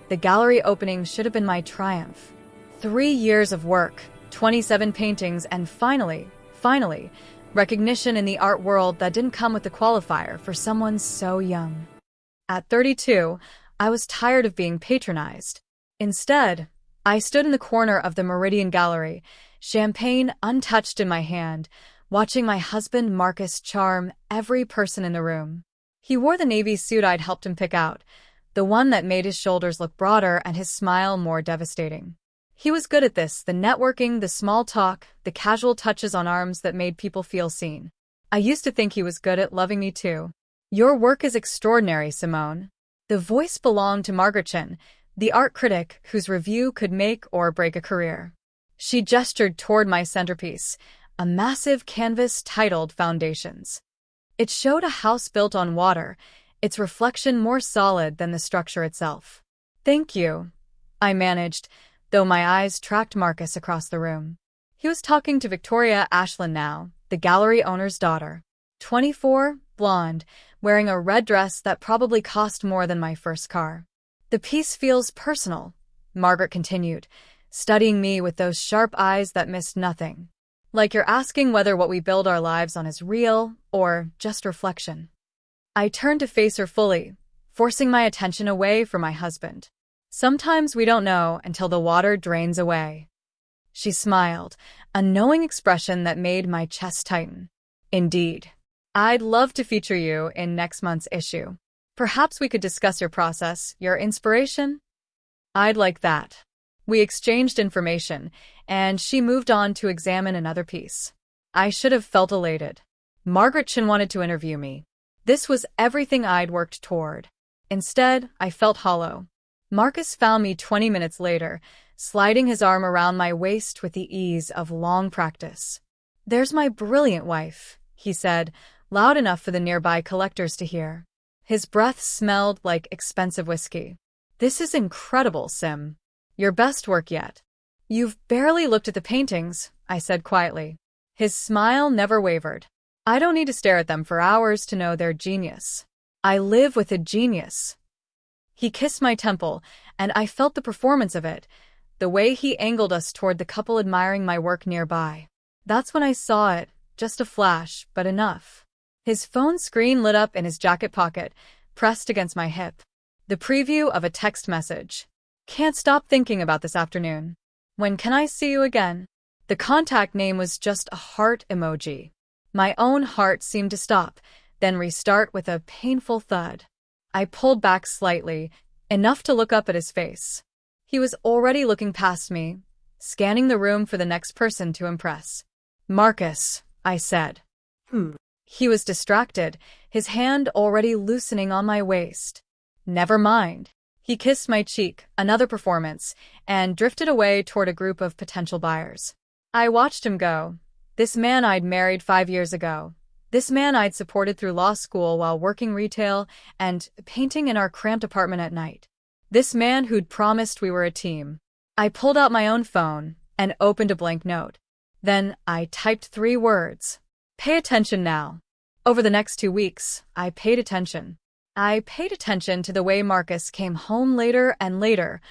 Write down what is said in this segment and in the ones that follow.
The gallery opening should have been my triumph. 3 years of work, 27 paintings, and finally, recognition in the art world that didn't come with the qualifier for someone so young. At 32, I was tired of being patronized. Instead, I stood in the corner of the Meridian Gallery, champagne untouched in my hand, watching my husband Marcus charm every person in the room. He wore the navy suit I'd helped him pick out, the one that made his shoulders look broader and his smile more devastating. He was good at this, the networking, the small talk, the casual touches on arms that made people feel seen. I used to think he was good at loving me too. "Your work is extraordinary, Simone." The voice belonged to Margaret, the art critic whose review could make or break a career. She gestured toward my centerpiece, a massive canvas titled Foundations. It showed a house built on water, its reflection more solid than the structure itself. "Thank you," I managed, though my eyes tracked Marcus across the room. He was talking to Victoria Ashland now, the gallery owner's daughter. 24, blonde, wearing a red dress that probably cost more than my first car. "The piece feels personal," Margaret continued, studying me with those sharp eyes that missed nothing. "Like you're asking whether what we build our lives on is real or just reflection." I turned to face her fully, forcing my attention away from my husband. "Sometimes we don't know until the water drains away." She smiled, a knowing expression that made my chest tighten. "Indeed. I'd love to feature you in next month's issue. Perhaps we could discuss your process, your inspiration." "I'd like that." We exchanged information, and she moved on to examine another piece. I should have felt elated. Margaret wanted to interview me. This was everything I'd worked toward. Instead, I felt hollow. Marcus found me 20 minutes later, sliding his arm around my waist with the ease of long practice. "There's my brilliant wife," he said, loud enough for the nearby collectors to hear. His breath smelled like expensive whiskey. "This is incredible, Sim. Your best work yet." "You've barely looked at the paintings," I said quietly. His smile never wavered. "I don't need to stare at them for hours to know they're genius. I live with a genius." He kissed my temple, and I felt the performance of it, the way he angled us toward the couple admiring my work nearby. That's when I saw it, just a flash, but enough. His phone screen lit up in his jacket pocket, pressed against my hip. The preview of a text message. "Can't stop thinking about this afternoon. When can I see you again?" The contact name was just a heart emoji. My own heart seemed to stop, then restart with a painful thud. I pulled back slightly, enough to look up at his face. He was already looking past me, scanning the room for the next person to impress. "Marcus," I said. He was distracted, his hand already loosening on my waist. "Never mind." He kissed my cheek, another performance, and drifted away toward a group of potential buyers. I watched him go. This man I'd married 5 years ago. This man I'd supported through law school while working retail and painting in our cramped apartment at night. This man who'd promised we were a team. I pulled out my own phone and opened a blank note. Then I typed 3 words. "Pay attention now." Over the next 2 weeks, I paid attention. I paid attention to the way Marcus came home later and later,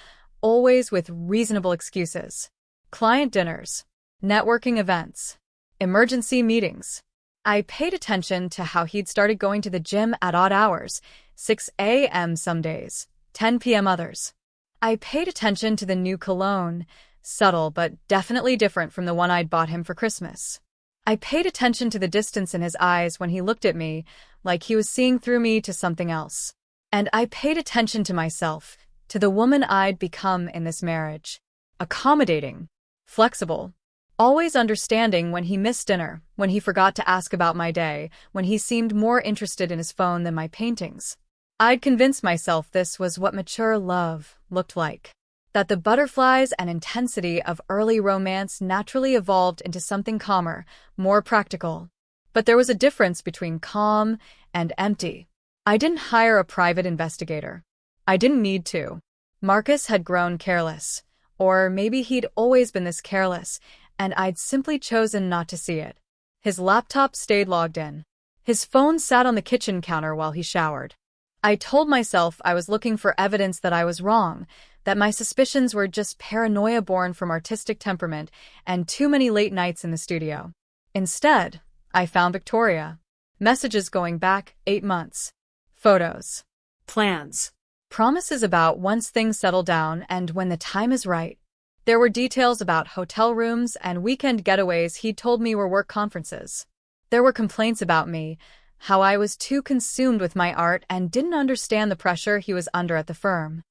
always with reasonable excuses. Client dinners, networking events, emergency meetings. I paid attention to how he'd started going to the gym at odd hours, 6 a.m. some days, 10 p.m. others. I paid attention to the new cologne, subtle but definitely different from the one I'd bought him for Christmas. I paid attention to the distance in his eyes when he looked at me, like he was seeing through me to something else. And I paid attention to myself, to the woman I'd become in this marriage. Accommodating, flexible, always understanding when he missed dinner, when he forgot to ask about my day, when he seemed more interested in his phone than my paintings. I'd convinced myself this was what mature love looked like. That the butterflies and intensity of early romance naturally evolved into something calmer, more practical. But there was a difference between calm and empty. I didn't hire a private investigator. I didn't need to. Marcus had grown careless, or maybe he'd always been this careless, and I'd simply chosen not to see it. His laptop stayed logged in. His phone sat on the kitchen counter while he showered. I told myself I was looking for evidence that I was wrong, that my suspicions were just paranoia born from artistic temperament and too many late nights in the studio. Instead, I found Victoria. Messages going back 8 months. Photos. Plans. Promises about once things settle down and when the time is right. There were details about hotel rooms and weekend getaways he'd told me were work conferences. There were complaints about me, how I was too consumed with my art and didn't understand the pressure he was under at the firm.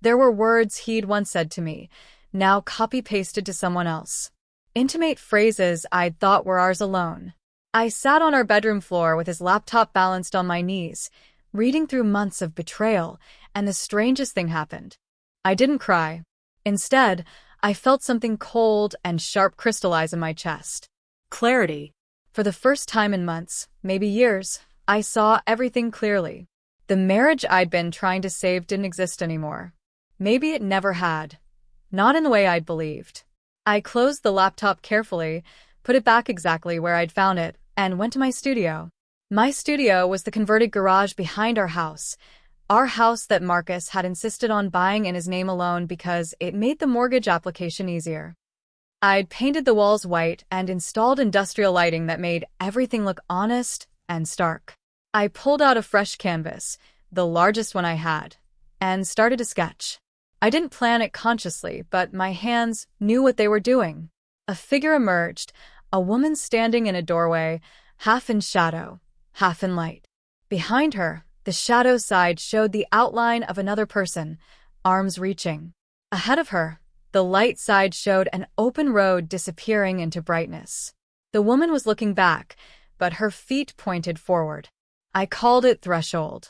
There were words he'd once said to me, now copy-pasted to someone else. Intimate phrases I'd thought were ours alone. I sat on our bedroom floor with his laptop balanced on my knees, reading through months of betrayal, and the strangest thing happened. I didn't cry. Instead, I felt something cold and sharp crystallize in my chest. Clarity. For the first time in months, maybe years, I saw everything clearly. The marriage I'd been trying to save didn't exist anymore. Maybe it never had. Not in the way I'd believed. I closed the laptop carefully, put it back exactly where I'd found it, and went to my studio. My studio was the converted garage behind our house that Marcus had insisted on buying in his name alone because it made the mortgage application easier. I'd painted the walls white and installed industrial lighting that made everything look honest and stark. I pulled out a fresh canvas, the largest one I had, and started to sketch. I didn't plan it consciously, but my hands knew what they were doing. A figure emerged, a woman standing in a doorway, half in shadow, half in light. Behind her, the shadow side showed the outline of another person, arms reaching. Ahead of her, the light side showed an open road disappearing into brightness. The woman was looking back, but her feet pointed forward. I called it threshold.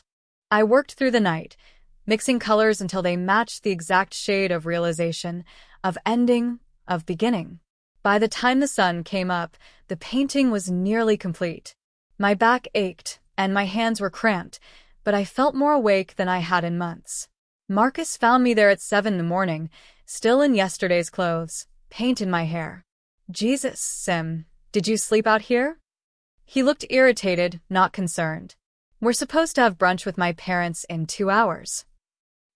I worked through the night, mixing colors until they matched the exact shade of realization, of ending, of beginning. By the time the sun came up, the painting was nearly complete. My back ached, and my hands were cramped, but I felt more awake than I had in months. Marcus found me there at 7 in the morning, still in yesterday's clothes, paint in my hair. Jesus, Sim, did you sleep out here? He looked irritated, not concerned. We're supposed to have brunch with my parents in 2 hours.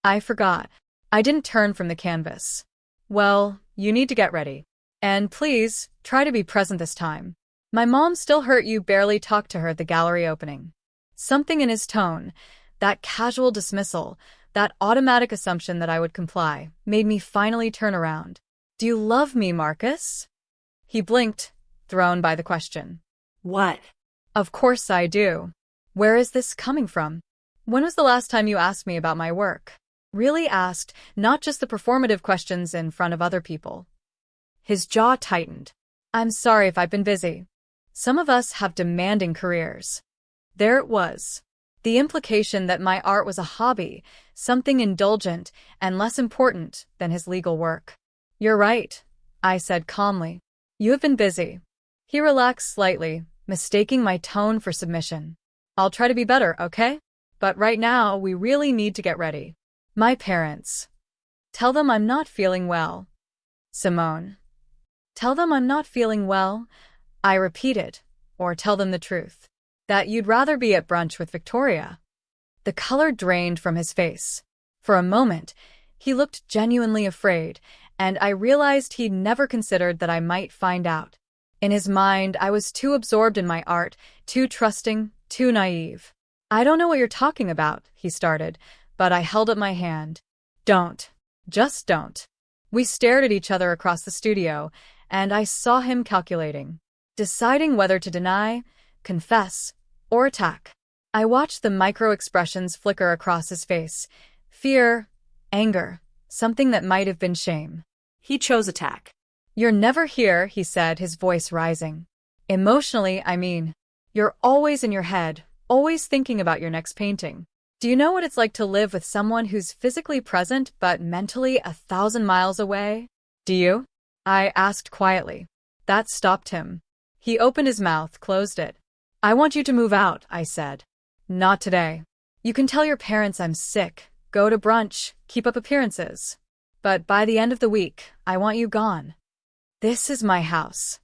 I forgot. I didn't turn from the canvas. Well, you need to get ready. And please, try to be present this time. My mom still hurt you barely talked to her at the gallery opening. Something in his tone, that casual dismissal, that automatic assumption that I would comply, made me finally turn around. Do you love me, Marcus? He blinked, thrown by the question. What? Of course I do. Where is this coming from? When was the last time you asked me about my work? Really asked, not just the performative questions in front of other people. His jaw tightened. I'm sorry if I've been busy. Some of us have demanding careers. There it was. The implication that my art was a hobby, something indulgent and less important than his legal work. You're right, I said calmly. You have been busy. He relaxed slightly, mistaking my tone for submission. I'll try to be better, okay? But right now, we really need to get ready. My parents. Tell them I'm not feeling well. Simone. Tell them I'm not feeling well, I repeated, or tell them the truth. That you'd rather be at brunch with Victoria. The color drained from his face. For a moment, he looked genuinely afraid, and I realized he'd never considered that I might find out. In his mind, I was too absorbed in my art, too trusting, too naive. I don't know what you're talking about, he started, but I held up my hand. Don't. Just don't. We stared at each other across the studio, and I saw him calculating, deciding whether to deny, confess, or attack. I watched the micro-expressions flicker across his face. Fear, anger, something that might have been shame. He chose attack. You're never here, he said, his voice rising. Emotionally, I mean. You're always in your head, always thinking about your next painting. Do you know what it's like to live with someone who's physically present but mentally 1,000 miles away? Do you? I asked quietly. That stopped him. He opened his mouth, closed it. I want you to move out, I said. Not today. You can tell your parents I'm sick, go to brunch, keep up appearances. But by the end of the week, I want you gone. This is my house.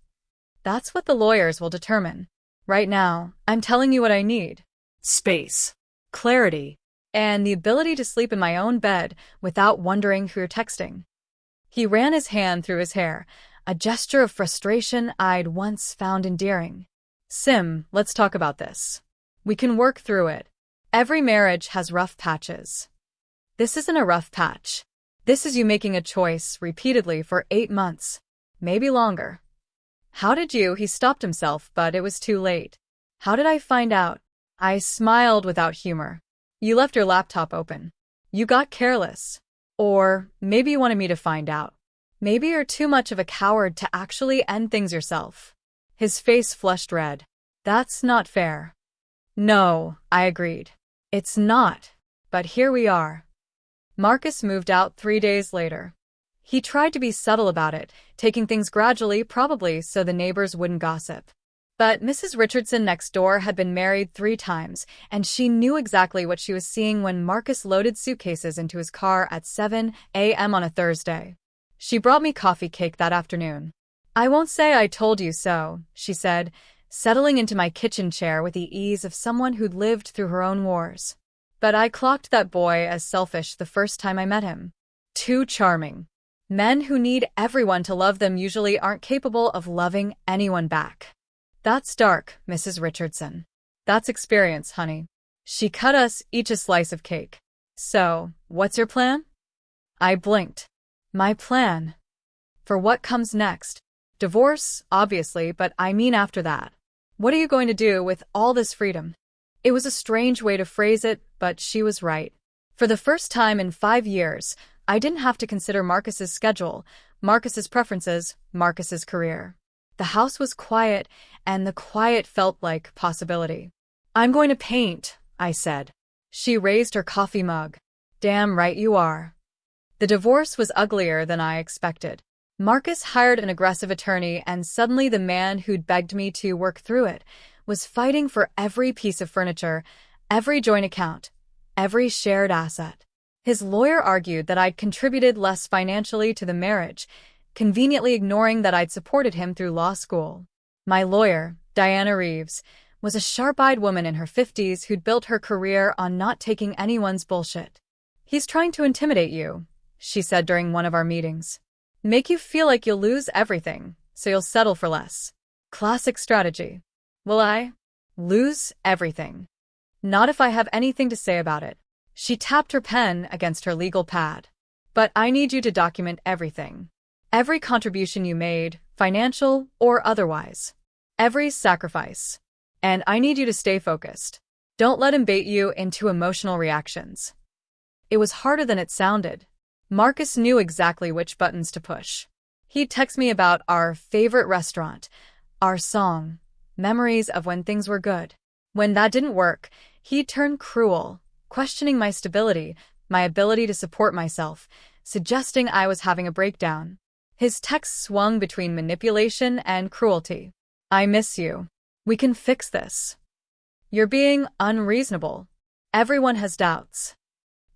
That's what the lawyers will determine. Right now, I'm telling you what I need. Space. Clarity. and the ability to sleep in my own bed without wondering who you're texting. He ran his hand through his hair, a gesture of frustration I'd once found endearing. Sim, let's talk about this. We can work through it. Every marriage has rough patches. This isn't a rough patch. This is you making a choice repeatedly for 8 months, maybe longer. How did you? He stopped himself, but it was too late. How did I find out? I smiled without humor. You left your laptop open. You got careless. Or maybe you wanted me to find out. Maybe you're too much of a coward to actually end things yourself. His face flushed red. That's not fair. No, I agreed. It's not. But here we are. Marcus moved out 3 days later. He tried to be subtle about it, taking things gradually, probably so the neighbors wouldn't gossip. But Mrs. Richardson next door had been married 3 times, and she knew exactly what she was seeing when Marcus loaded suitcases into his car at 7 a.m. on a Thursday. She brought me coffee cake that afternoon. I won't say I told you so, she said, settling into my kitchen chair with the ease of someone who'd lived through her own wars. But I clocked that boy as selfish the first time I met him. Too charming. Men who need everyone to love them usually aren't capable of loving anyone back. That's dark, Mrs. Richardson. That's experience, honey. She cut us each a slice of cake. So, what's your plan? I blinked. My plan? For what comes next? Divorce, obviously, but I mean after that. What are you going to do with all this freedom? It was a strange way to phrase it, but she was right. For the first time in 5 years, I didn't have to consider Marcus's schedule, Marcus's preferences, Marcus's career. The house was quiet, and the quiet felt like possibility. I'm going to paint, I said. She raised her coffee mug. Damn right you are. The divorce was uglier than I expected. Marcus hired an aggressive attorney, and suddenly the man who'd begged me to work through it was fighting for every piece of furniture, every joint account, every shared asset. His lawyer argued that I'd contributed less financially to the marriage, conveniently ignoring that I'd supported him through law school. My lawyer, Diana Reeves, was a sharp-eyed woman in her 50s who'd built her career on not taking anyone's bullshit. He's trying to intimidate you, she said during one of our meetings. Make you feel like you'll lose everything, so you'll settle for less. Classic strategy. Will I? Lose everything. Not if I have anything to say about it. She tapped her pen against her legal pad. But I need you to document everything. Every contribution you made, financial or otherwise. Every sacrifice. And I need you to stay focused. Don't let him bait you into emotional reactions. It was harder than it sounded. Marcus knew exactly which buttons to push. He'd text me about our favorite restaurant, our song, memories of when things were good. When that didn't work, he'd turn cruel, questioning my stability, my ability to support myself, suggesting I was having a breakdown. His texts swung between manipulation and cruelty. I miss you. We can fix this. You're being unreasonable. Everyone has doubts.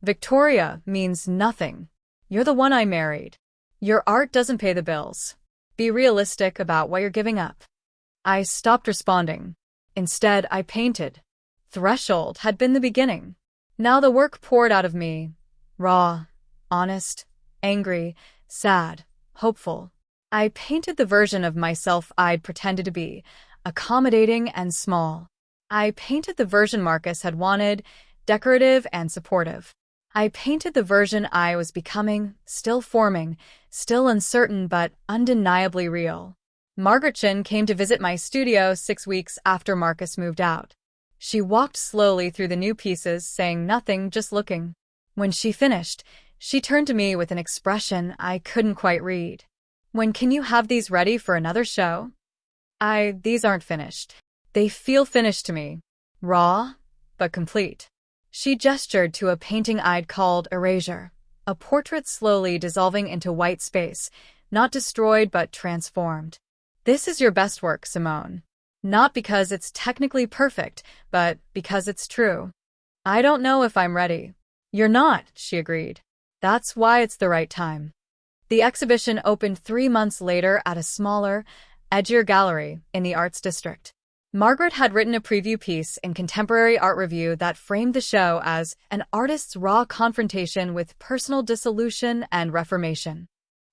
Victoria means nothing. You're the one I married. Your art doesn't pay the bills. Be realistic about what you're giving up. I stopped responding. Instead, I painted. Threshold had been the beginning. Now the work poured out of me. Raw, honest, angry, sad, hopeful. I painted the version of myself I'd pretended to be, accommodating and small. I painted the version Marcus had wanted, decorative and supportive. I painted the version I was becoming, still forming, still uncertain but undeniably real. Margaretchen came to visit my studio 6 weeks after Marcus moved out. She walked slowly through the new pieces, saying nothing, just looking. When she finished, she turned to me with an expression I couldn't quite read. When can you have these ready for another show? These aren't finished. They feel finished to me. Raw, but complete. She gestured to a painting I'd called Erasure, a portrait slowly dissolving into white space, not destroyed but transformed. This is your best work, Simone. Not because it's technically perfect, but because it's true. I don't know if I'm ready. You're not, she agreed. That's why it's the right time. The exhibition opened 3 months later at a smaller, edgier gallery in the Arts District. Margaret had written a preview piece in Contemporary Art Review that framed the show as an artist's raw confrontation with personal dissolution and reformation.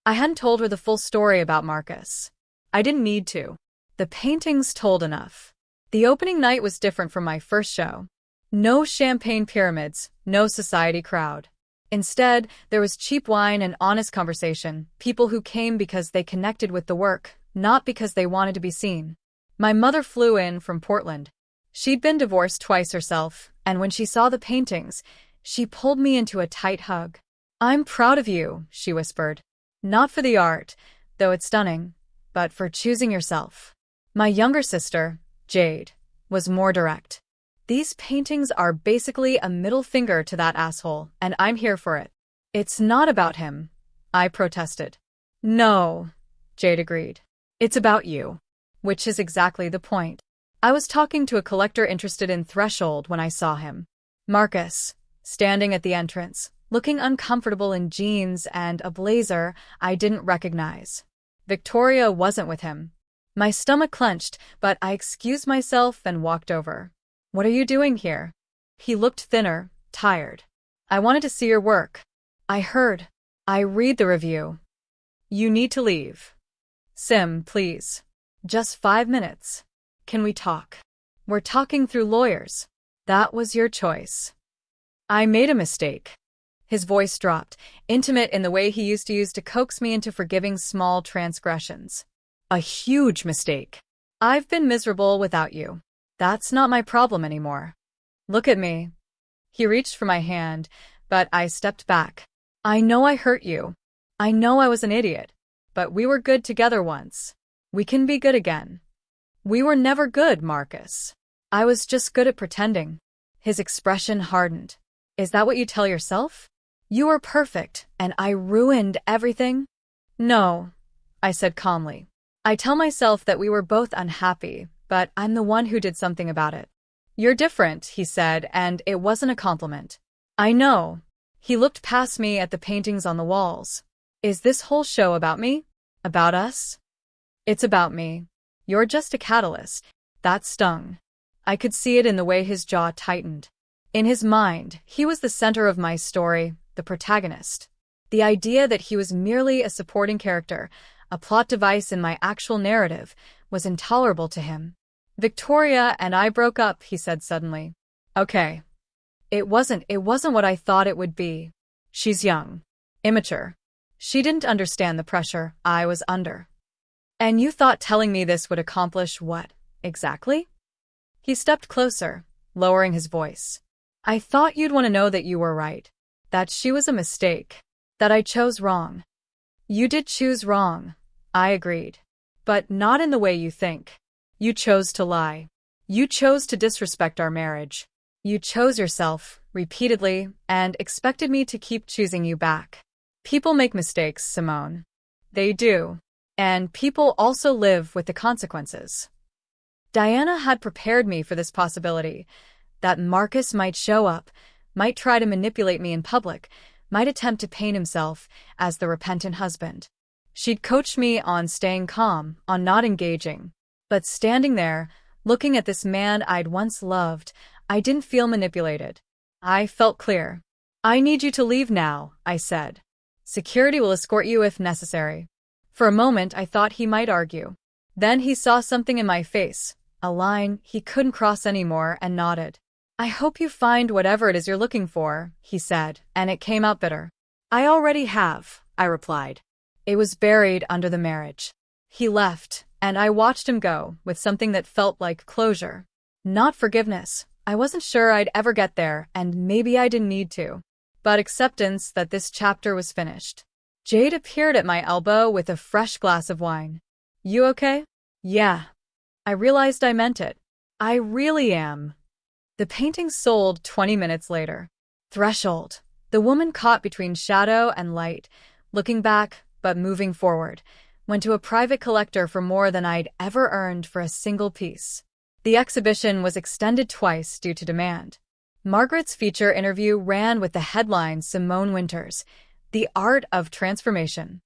I hadn't told her the full story about Marcus. I didn't need to. The paintings told enough. The opening night was different from my first show. No champagne pyramids, no society crowd. Instead, there was cheap wine and honest conversation, people who came because they connected with the work, not because they wanted to be seen. My mother flew in from Portland. She'd been divorced twice herself, and when she saw the paintings, she pulled me into a tight hug. "I'm proud of you," she whispered. "Not for the art, though it's stunning, but for choosing yourself." My younger sister, Jade, was more direct. "These paintings are basically a middle finger to that asshole, and I'm here for it." "It's not about him," I protested. "No," Jade agreed. "It's about you." Which is exactly the point. I was talking to a collector interested in Threshold when I saw him. Marcus, standing at the entrance, looking uncomfortable in jeans and a blazer I didn't recognize. Victoria wasn't with him. My stomach clenched, but I excused myself and walked over. "What are you doing here?" He looked thinner, tired. "I wanted to see your work." "I heard. I read the review." "You need to leave." "Sim, please. Just 5 minutes. Can we talk?" "We're talking through lawyers." "That was your choice." "I made a mistake." His voice dropped, intimate in the way he used to use to coax me into forgiving small transgressions. "A huge mistake. I've been miserable without you. That's not my problem anymore." "Look at me." He reached for my hand, but I stepped back. "I know I hurt you. I know I was an idiot. But we were good together once. We can be good again." "We were never good, Marcus. I was just good at pretending." His expression hardened. "Is that what you tell yourself? You were perfect, and I ruined everything?" "No," I said calmly. "I tell myself that we were both unhappy, but I'm the one who did something about it." "You're different," he said, and it wasn't a compliment. "I know." He looked past me at the paintings on the walls. "Is this whole show about me? About us?" "It's about me. You're just a catalyst." That stung. I could see it in the way his jaw tightened. In his mind, he was the center of my story, the protagonist. The idea that he was merely a supporting character, a plot device in my actual narrative, was intolerable to him. "Victoria and I broke up," he said suddenly. "Okay. It wasn't what I thought it would be. She's young. Immature. She didn't understand the pressure I was under." "And you thought telling me this would accomplish what, exactly?" He stepped closer, lowering his voice. "I thought you'd want to know that you were right. That she was a mistake. That I chose wrong." "You did choose wrong," I agreed. "But not in the way you think. You chose to lie. You chose to disrespect our marriage. You chose yourself, repeatedly, and expected me to keep choosing you back. People make mistakes, Simone. They do. And people also live with the consequences." Diana had prepared me for this possibility, that Marcus might show up, might try to manipulate me in public, might attempt to paint himself as the repentant husband. She'd coached me on staying calm, on not engaging. But standing there, looking at this man I'd once loved, I didn't feel manipulated. I felt clear. "I need you to leave now," I said. "Security will escort you if necessary." For a moment, I thought he might argue. Then he saw something in my face, a line he couldn't cross anymore, and nodded. "I hope you find whatever it is you're looking for," he said, and it came out bitter. "I already have," I replied. "It was buried under the marriage." He left, and I watched him go, with something that felt like closure. Not forgiveness. I wasn't sure I'd ever get there, and maybe I didn't need to. But acceptance that this chapter was finished. Jade appeared at my elbow with a fresh glass of wine. "You okay?" "Yeah." I realized I meant it. "I really am." The painting sold 20 minutes later. Threshold. The woman caught between shadow and light, looking back but moving forward, went to a private collector for more than I'd ever earned for a single piece. The exhibition was extended twice due to demand. Margaret's feature interview ran with the headline Simone Winters, The Art of Transformation.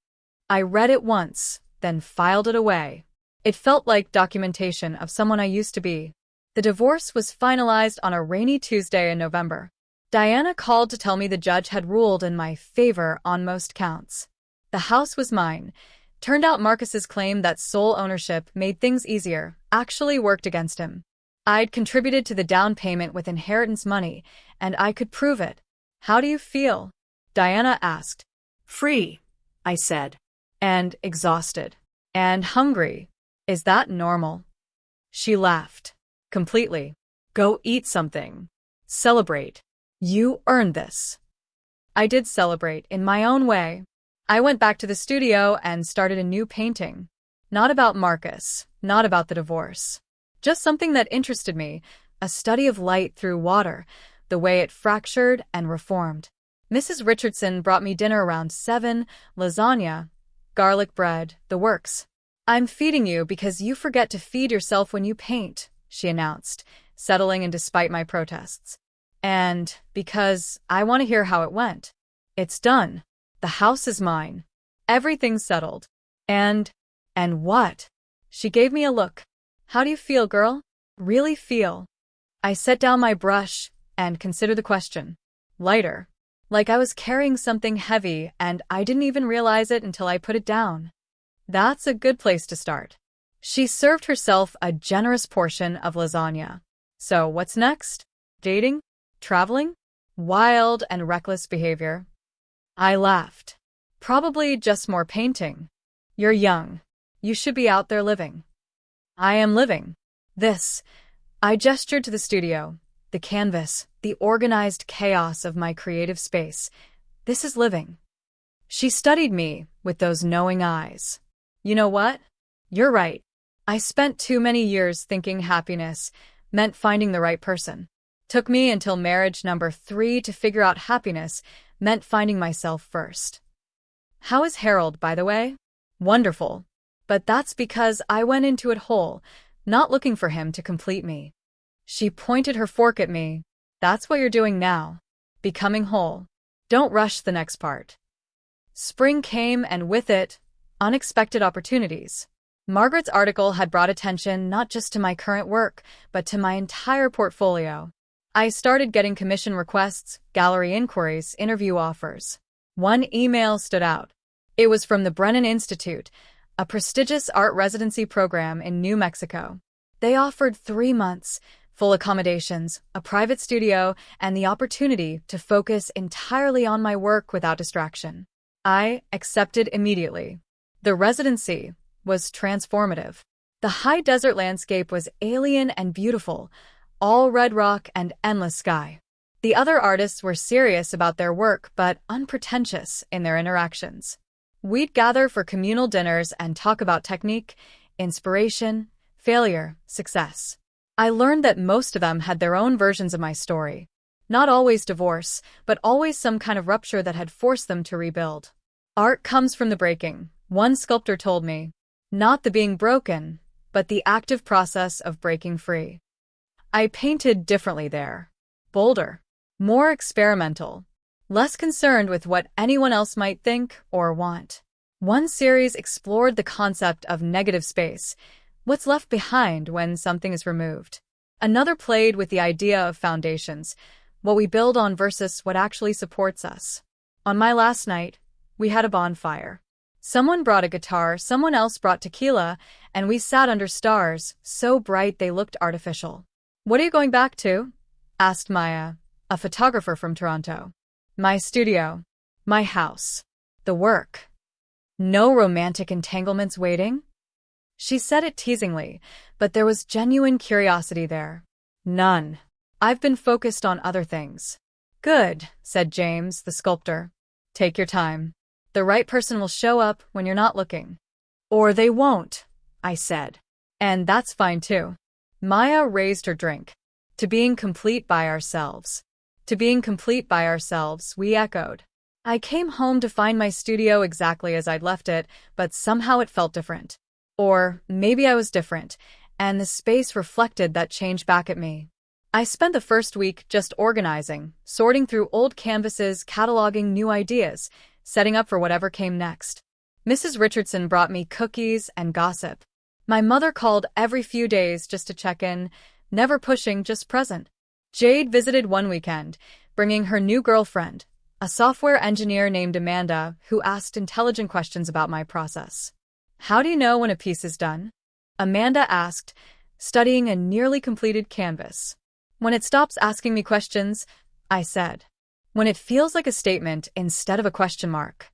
I read it once, then filed it away. It felt like documentation of someone I used to be. The divorce was finalized on a rainy Tuesday in November. Diana called to tell me the judge had ruled in my favor on most counts. The house was mine. Turned out Marcus's claim that sole ownership made things easier actually worked against him. I'd contributed to the down payment with inheritance money, and I could prove it. How do you feel? Diana asked. Free, I said. And exhausted. And hungry. Is that normal? She laughed. Completely. Go eat something. Celebrate. You earned this. I did celebrate in my own way. I went back to the studio and started a new painting. Not about Marcus, not about the divorce. Just something that interested me, a study of light through water, the way it fractured and reformed. Mrs. Richardson brought me dinner around 7, lasagna, garlic bread, the works. I'm feeding you because you forget to feed yourself when you paint, she announced, settling in despite my protests. And because I want to hear how it went. It's done. The house is mine. Everything's settled. And what? She gave me a look. How do you feel, girl? Really feel? I set down my brush and considered the question. Lighter. Like I was carrying something heavy and I didn't even realize it until I put it down. That's a good place to start. She served herself a generous portion of lasagna. So what's next? Dating? Traveling? Wild and reckless behavior? I laughed. Probably just more painting. You're young. You should be out there living. I am living. This. I gestured to the studio, the canvas, the organized chaos of my creative space. This is living. She studied me with those knowing eyes. You know what? You're right. I spent too many years thinking happiness meant finding the right person. Took me until marriage number 3 to figure out happiness meant finding myself first. How is Harold, by the way? Wonderful. But that's because I went into it whole, not looking for him to complete me. She pointed her fork at me. That's what you're doing now. Becoming whole. Don't rush the next part. Spring came and with it, unexpected opportunities. Margaret's article had brought attention not just to my current work, but to my entire portfolio. I started getting commission requests, gallery inquiries, interview offers. One email stood out. It was from the Brennan Institute, a prestigious art residency program in New Mexico. They offered 3 months, full accommodations, a private studio, and the opportunity to focus entirely on my work without distraction. I accepted immediately. The residency was transformative. The high desert landscape was alien and beautiful, all red rock and endless sky. The other artists were serious about their work but unpretentious in their interactions. We'd gather for communal dinners and talk about technique, inspiration, failure, success. I learned that most of them had their own versions of my story. Not always divorce, but always some kind of rupture that had forced them to rebuild. Art comes from the breaking, one sculptor told me. Not the being broken, but the active process of breaking free. I painted differently there. Bolder. More experimental. Less concerned with what anyone else might think or want. One series explored the concept of negative space, what's left behind when something is removed. Another played with the idea of foundations, what we build on versus what actually supports us. On my last night, we had a bonfire. Someone brought a guitar, someone else brought tequila, and we sat under stars, so bright they looked artificial. What are you going back to? Asked Maya, a photographer from Toronto. My studio. My house. The work. No romantic entanglements waiting? She said it teasingly, but there was genuine curiosity there. None. I've been focused on other things. Good, said James, the sculptor. Take your time. The right person will show up when you're not looking. Or they won't, I said. And that's fine too. Maya raised her drink. To being complete by ourselves. To being complete by ourselves, we echoed. I came home to find my studio exactly as I'd left it, but somehow it felt different. Or maybe I was different, and the space reflected that change back at me. I spent the first week just organizing, sorting through old canvases, cataloging new ideas, setting up for whatever came next. Mrs. Richardson brought me cookies and gossip. My mother called every few days just to check in, never pushing, just present. Jade visited one weekend, bringing her new girlfriend, a software engineer named Amanda, who asked intelligent questions about my process. How do you know when a piece is done? Amanda asked, studying a nearly completed canvas. When it stops asking me questions, I said. When it feels like a statement instead of a question mark.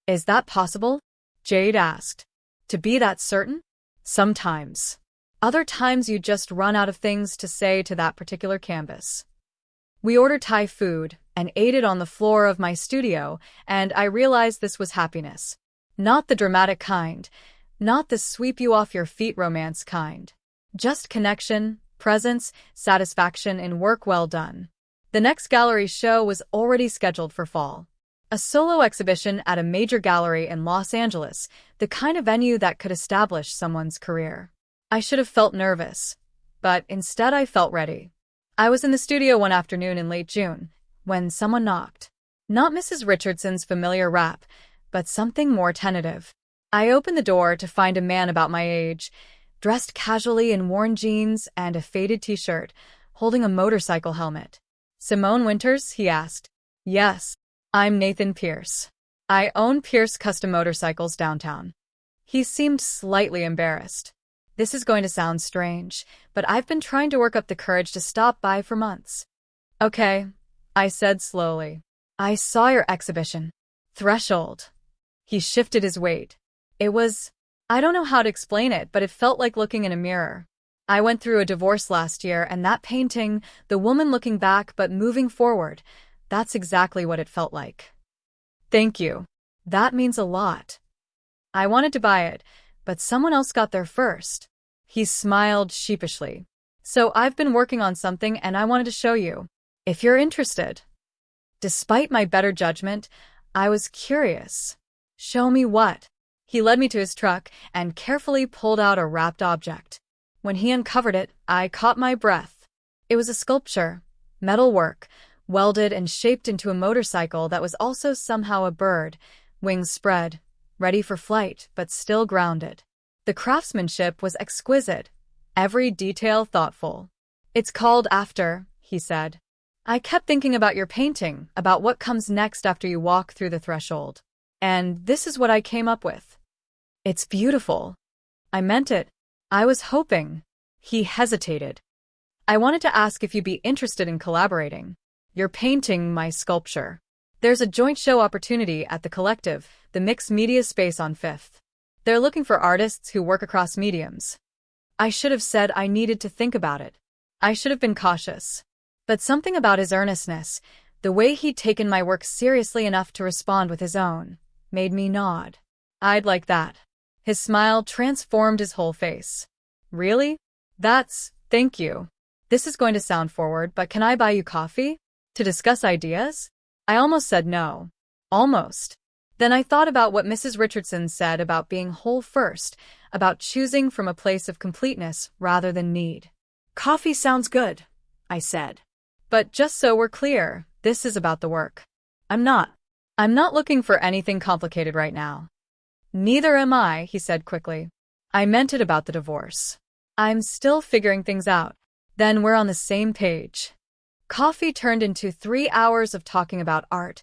Is that possible? Jade asked. To be that certain? Sometimes. Other times you just run out of things to say to that particular canvas. We ordered Thai food and ate it on the floor of my studio, and I realized this was happiness. Not the dramatic kind, not the sweep you off your feet romance kind. Just connection, presence, satisfaction in work well done. The next gallery show was already scheduled for fall. A solo exhibition at a major gallery in Los Angeles, the kind of venue that could establish someone's career. I should have felt nervous, but instead I felt ready. I was in the studio one afternoon in late June, when someone knocked. Not Mrs. Richardson's familiar rap, but something more tentative. I opened the door to find a man about my age, dressed casually in worn jeans and a faded t-shirt, holding a motorcycle helmet. Simone Winters, he asked. Yes, I'm Nathan Pierce. I own Pierce Custom Motorcycles downtown. He seemed slightly embarrassed. This is going to sound strange, but I've been trying to work up the courage to stop by for months. Okay, I said slowly. I saw your exhibition. Threshold. He shifted his weight. It was, I don't know how to explain it, but it felt like looking in a mirror. I went through a divorce last year, and that painting, the woman looking back but moving forward, that's exactly what it felt like. Thank you. That means a lot. I wanted to buy it, but someone else got there first. He smiled sheepishly. So I've been working on something and I wanted to show you, if you're interested. Despite my better judgment, I was curious. Show me what? He led me to his truck and carefully pulled out a wrapped object. When he uncovered it, I caught my breath. It was a sculpture, metalwork, welded and shaped into a motorcycle that was also somehow a bird, wings spread, ready for flight, but still grounded. The craftsmanship was exquisite, every detail thoughtful. It's called After, he said. I kept thinking about your painting, about what comes next after you walk through the threshold. And this is what I came up with. It's beautiful. I meant it. I was hoping. He hesitated. I wanted to ask if you'd be interested in collaborating. You're painting my sculpture. There's a joint show opportunity at the Collective, the mixed media space on 5th. They're looking for artists who work across mediums. I should have said I needed to think about it. I should have been cautious. But something about his earnestness, the way he'd taken my work seriously enough to respond with his own, made me nod. I'd like that. His smile transformed his whole face. Really? Thank you. This is going to sound forward, but can I buy you coffee? To discuss ideas? I almost said no. Almost. Then I thought about what Mrs. Richardson said about being whole first, about choosing from a place of completeness rather than need. Coffee sounds good, I said. But just so we're clear, this is about the work. I'm not looking for anything complicated right now. Neither am I, he said quickly. I meant it about the divorce. I'm still figuring things out. Then we're on the same page. Coffee turned into 3 hours of talking about art,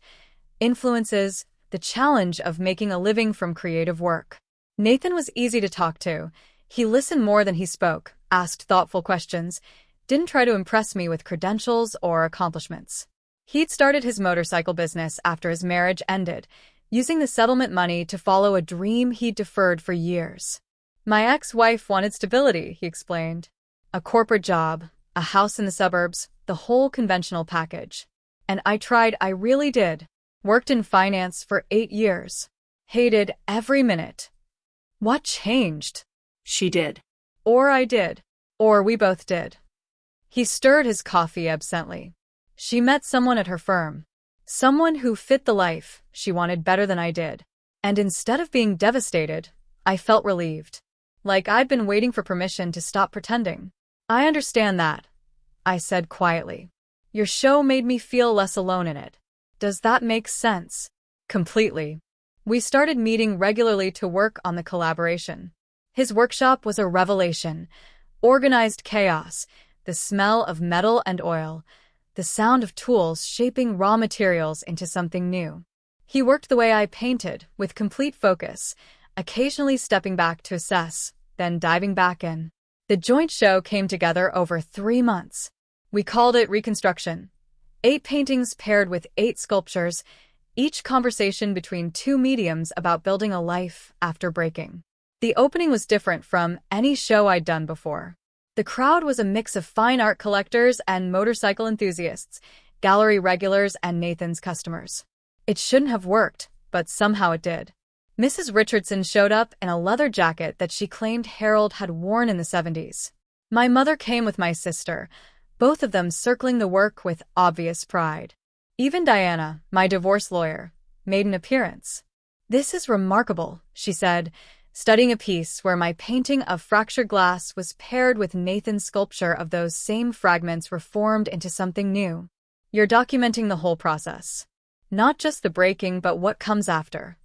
influences, the challenge of making a living from creative work. Nathan was easy to talk to. He listened more than he spoke, asked thoughtful questions, didn't try to impress me with credentials or accomplishments. He'd started his motorcycle business after his marriage ended, using the settlement money to follow a dream he'd deferred for years. My ex-wife wanted stability, he explained. A corporate job, a house in the suburbs, the whole conventional package. And I really did. Worked in finance for 8 years. Hated every minute. What changed? She did. Or I did. Or we both did. He stirred his coffee absently. She met someone at her firm. Someone who fit the life she wanted better than I did. And instead of being devastated, I felt relieved. Like I'd been waiting for permission to stop pretending. I understand that, I said quietly. Your show made me feel less alone in it. Does that make sense? Completely. We started meeting regularly to work on the collaboration. His workshop was a revelation. Organized chaos, the smell of metal and oil, the sound of tools shaping raw materials into something new. He worked the way I painted, with complete focus, occasionally stepping back to assess, then diving back in. The joint show came together over 3 months. We called it Reconstruction. 8 paintings paired with 8 sculptures, each conversation between 2 mediums about building a life after breaking. The opening was different from any show I'd done before. The crowd was a mix of fine art collectors and motorcycle enthusiasts, gallery regulars and Nathan's customers. It shouldn't have worked, but somehow it did. Mrs. Richardson showed up in a leather jacket that she claimed Harold had worn in the 70s. My mother came with my sister, both of them circling the work with obvious pride. Even Diana, my divorce lawyer, made an appearance. "This is remarkable," she said, studying a piece where my painting of fractured glass was paired with Nathan's sculpture of those same fragments reformed into something new. "You're documenting the whole process. Not just the breaking, but what comes after."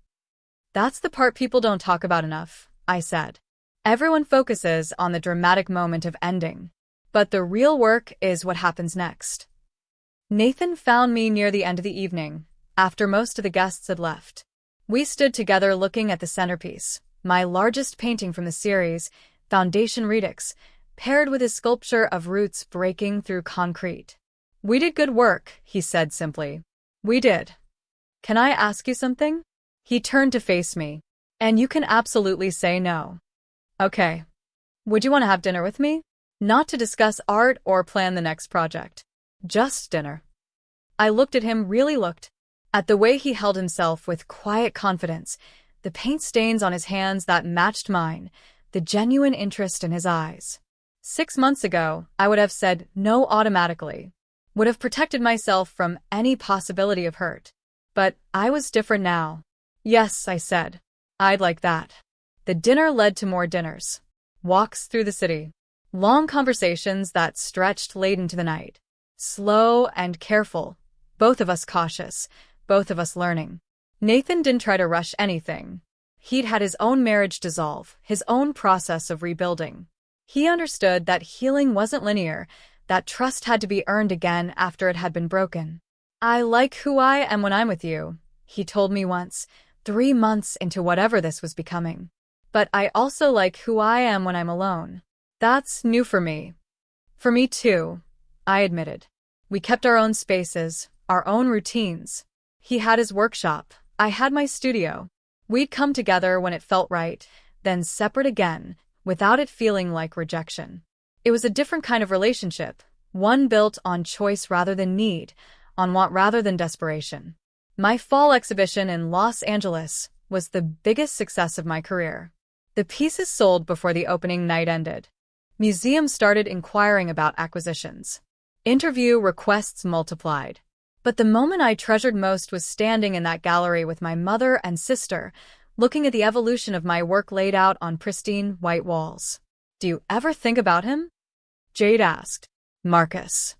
"That's the part people don't talk about enough," I said. "Everyone focuses on the dramatic moment of ending. But the real work is what happens next." Nathan found me near the end of the evening, after most of the guests had left. We stood together looking at the centerpiece, my largest painting from the series, Foundation Redux, paired with his sculpture of roots breaking through concrete. "We did good work," he said simply. "We did. Can I ask you something?" He turned to face me. "And you can absolutely say no." "Okay. Would you want to have dinner with me? Not to discuss art or plan the next project. Just dinner." I looked at him, really looked. At the way he held himself with quiet confidence, the paint stains on his hands that matched mine, the genuine interest in his eyes. 6 months ago, I would have said no automatically, would have protected myself from any possibility of hurt. But I was different now. "Yes," I said. "I'd like that." The dinner led to more dinners. Walks through the city. Long conversations that stretched late into the night. Slow and careful. Both of us cautious. Both of us learning. Nathan didn't try to rush anything. He'd had his own marriage dissolve, his own process of rebuilding. He understood that healing wasn't linear, that trust had to be earned again after it had been broken. "I like who I am when I'm with you," he told me once, 3 months into whatever this was becoming. "But I also like who I am when I'm alone." That's new for me. For me too, I admitted. We kept our own spaces, our own routines. He had his workshop, I had my studio. We'd come together when it felt right, then separate again, without it feeling like rejection. It was a different kind of relationship, one built on choice rather than need, on want rather than desperation. My fall exhibition in Los Angeles was the biggest success of my career. The pieces sold before the opening night ended. Museums started inquiring about acquisitions. Interview requests multiplied. But the moment I treasured most was standing in that gallery with my mother and sister, looking at the evolution of my work laid out on pristine white walls. "Do you ever think about him?" Jade asked. "Marcus."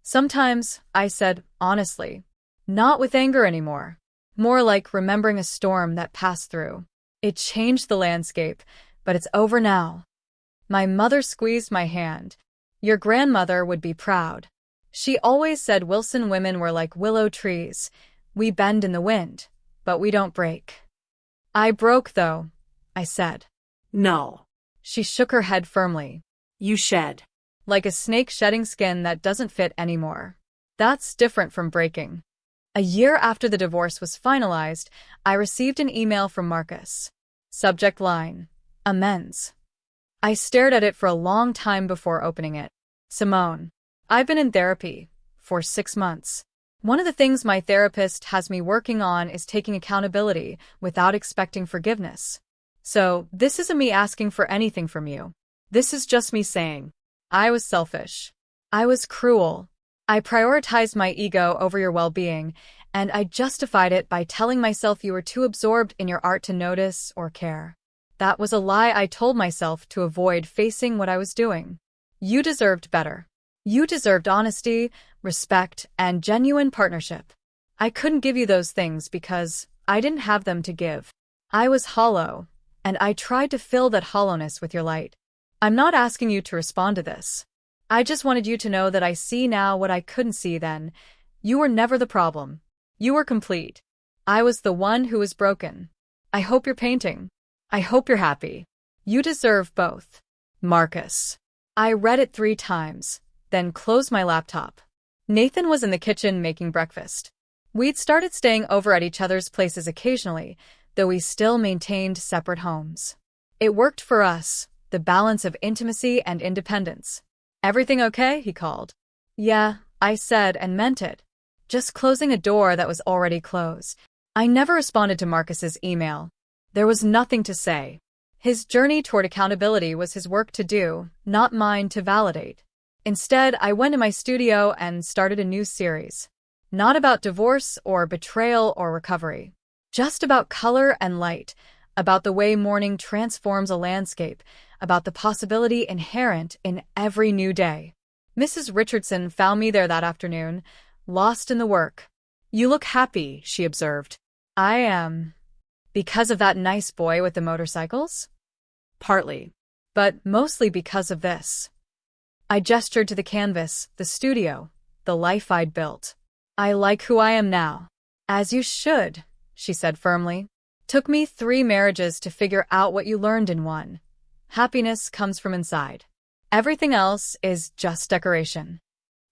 "Sometimes," I said, honestly. Not with anger anymore. More like remembering a storm that passed through. It changed the landscape, but it's over now. My mother squeezed my hand. "Your grandmother would be proud. She always said Wilson women were like willow trees. We bend in the wind, but we don't break." "I broke, though," I said. No. She shook her head firmly. You shed. Like a snake shedding skin that doesn't fit anymore. That's different from breaking. A year after the divorce was finalized, I received an email from Marcus. Subject line: amends. I stared at it for a long time before opening it. "Simone, I've been in therapy for 6 months. One of the things my therapist has me working on is taking accountability without expecting forgiveness. So this isn't me asking for anything from you. This is just me saying, I was selfish. I was cruel. I prioritized my ego over your well-being, and I justified it by telling myself you were too absorbed in your art to notice or care. That was a lie I told myself to avoid facing what I was doing. You deserved better. You deserved honesty, respect, and genuine partnership. I couldn't give you those things because I didn't have them to give. I was hollow, and I tried to fill that hollowness with your light. I'm not asking you to respond to this. I just wanted you to know that I see now what I couldn't see then. You were never the problem. You were complete. I was the one who was broken. I hope you're painting. I hope you're happy. You deserve both. Marcus. I read it 3 times, then closed my laptop. Nathan was in the kitchen making breakfast. We'd started staying over at each other's places occasionally, though we still maintained separate homes. It worked for us, the balance of intimacy and independence. Everything okay? He called. Yeah, I said and meant it. Just closing a door that was already closed. I never responded to Marcus's email. There was nothing to say. His journey toward accountability was his work to do, not mine to validate. Instead, I went to my studio and started a new series. Not about divorce or betrayal or recovery. Just about color and light, about the way morning transforms a landscape, about the possibility inherent in every new day. Mrs. Richardson found me there that afternoon, lost in the work. You look happy, she observed. I am. Because of that nice boy with the motorcycles? Partly. But mostly because of this. I gestured to the canvas, the studio, the life I'd built. I like who I am now. As you should, she said firmly. Took me 3 marriages to figure out what you learned in one. Happiness comes from inside. Everything else is just decoration.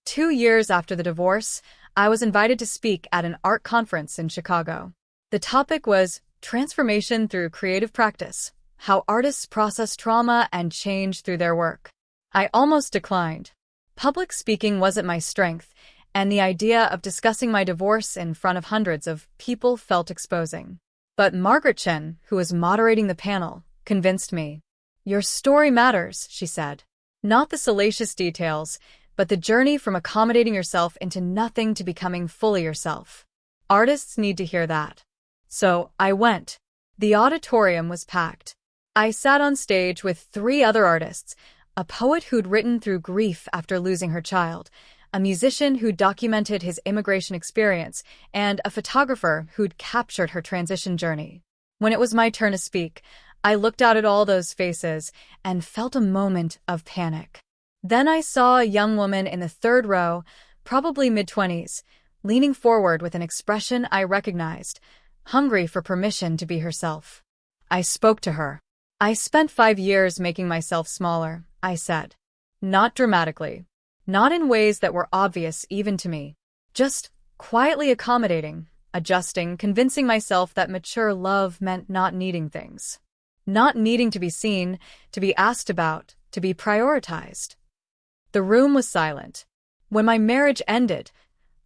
2 years after the divorce, I was invited to speak at an art conference in Chicago. The topic was transformation through creative practice, how artists process trauma and change through their work. I almost declined. Public speaking wasn't my strength, and the idea of discussing my divorce in front of hundreds of people felt exposing. But Margaret Chen, who was moderating the panel, convinced me. Your story matters, she said. Not the salacious details, but the journey from accommodating yourself into nothing to becoming fully yourself. Artists need to hear that. So I went. The auditorium was packed. I sat on stage with 3 other artists, a poet who'd written through grief after losing her child, a musician who documented his immigration experience, and a photographer who'd captured her transition journey. When it was my turn to speak, I looked out at all those faces and felt a moment of panic. Then I saw a young woman in the 3rd row, probably mid-20s, leaning forward with an expression I recognized, hungry for permission to be herself. I spoke to her. I spent 5 years making myself smaller, I said. Not dramatically. Not in ways that were obvious even to me. Just quietly accommodating, adjusting, convincing myself that mature love meant not needing things. Not needing to be seen, to be asked about, to be prioritized. The room was silent. When my marriage ended,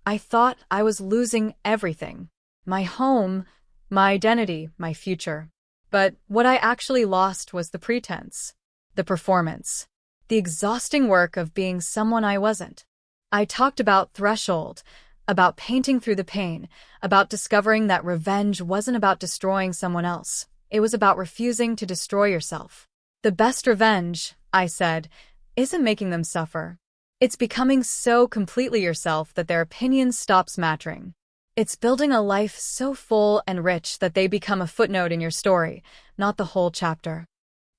I thought I was losing everything. My home, my identity, my future. But what I actually lost was the pretense, the performance, the exhausting work of being someone I wasn't. I talked about threshold, about painting through the pain, about discovering that revenge wasn't about destroying someone else. It was about refusing to destroy yourself. The best revenge, I said, isn't making them suffer. It's becoming so completely yourself that their opinion stops mattering. It's building a life so full and rich that they become a footnote in your story, not the whole chapter.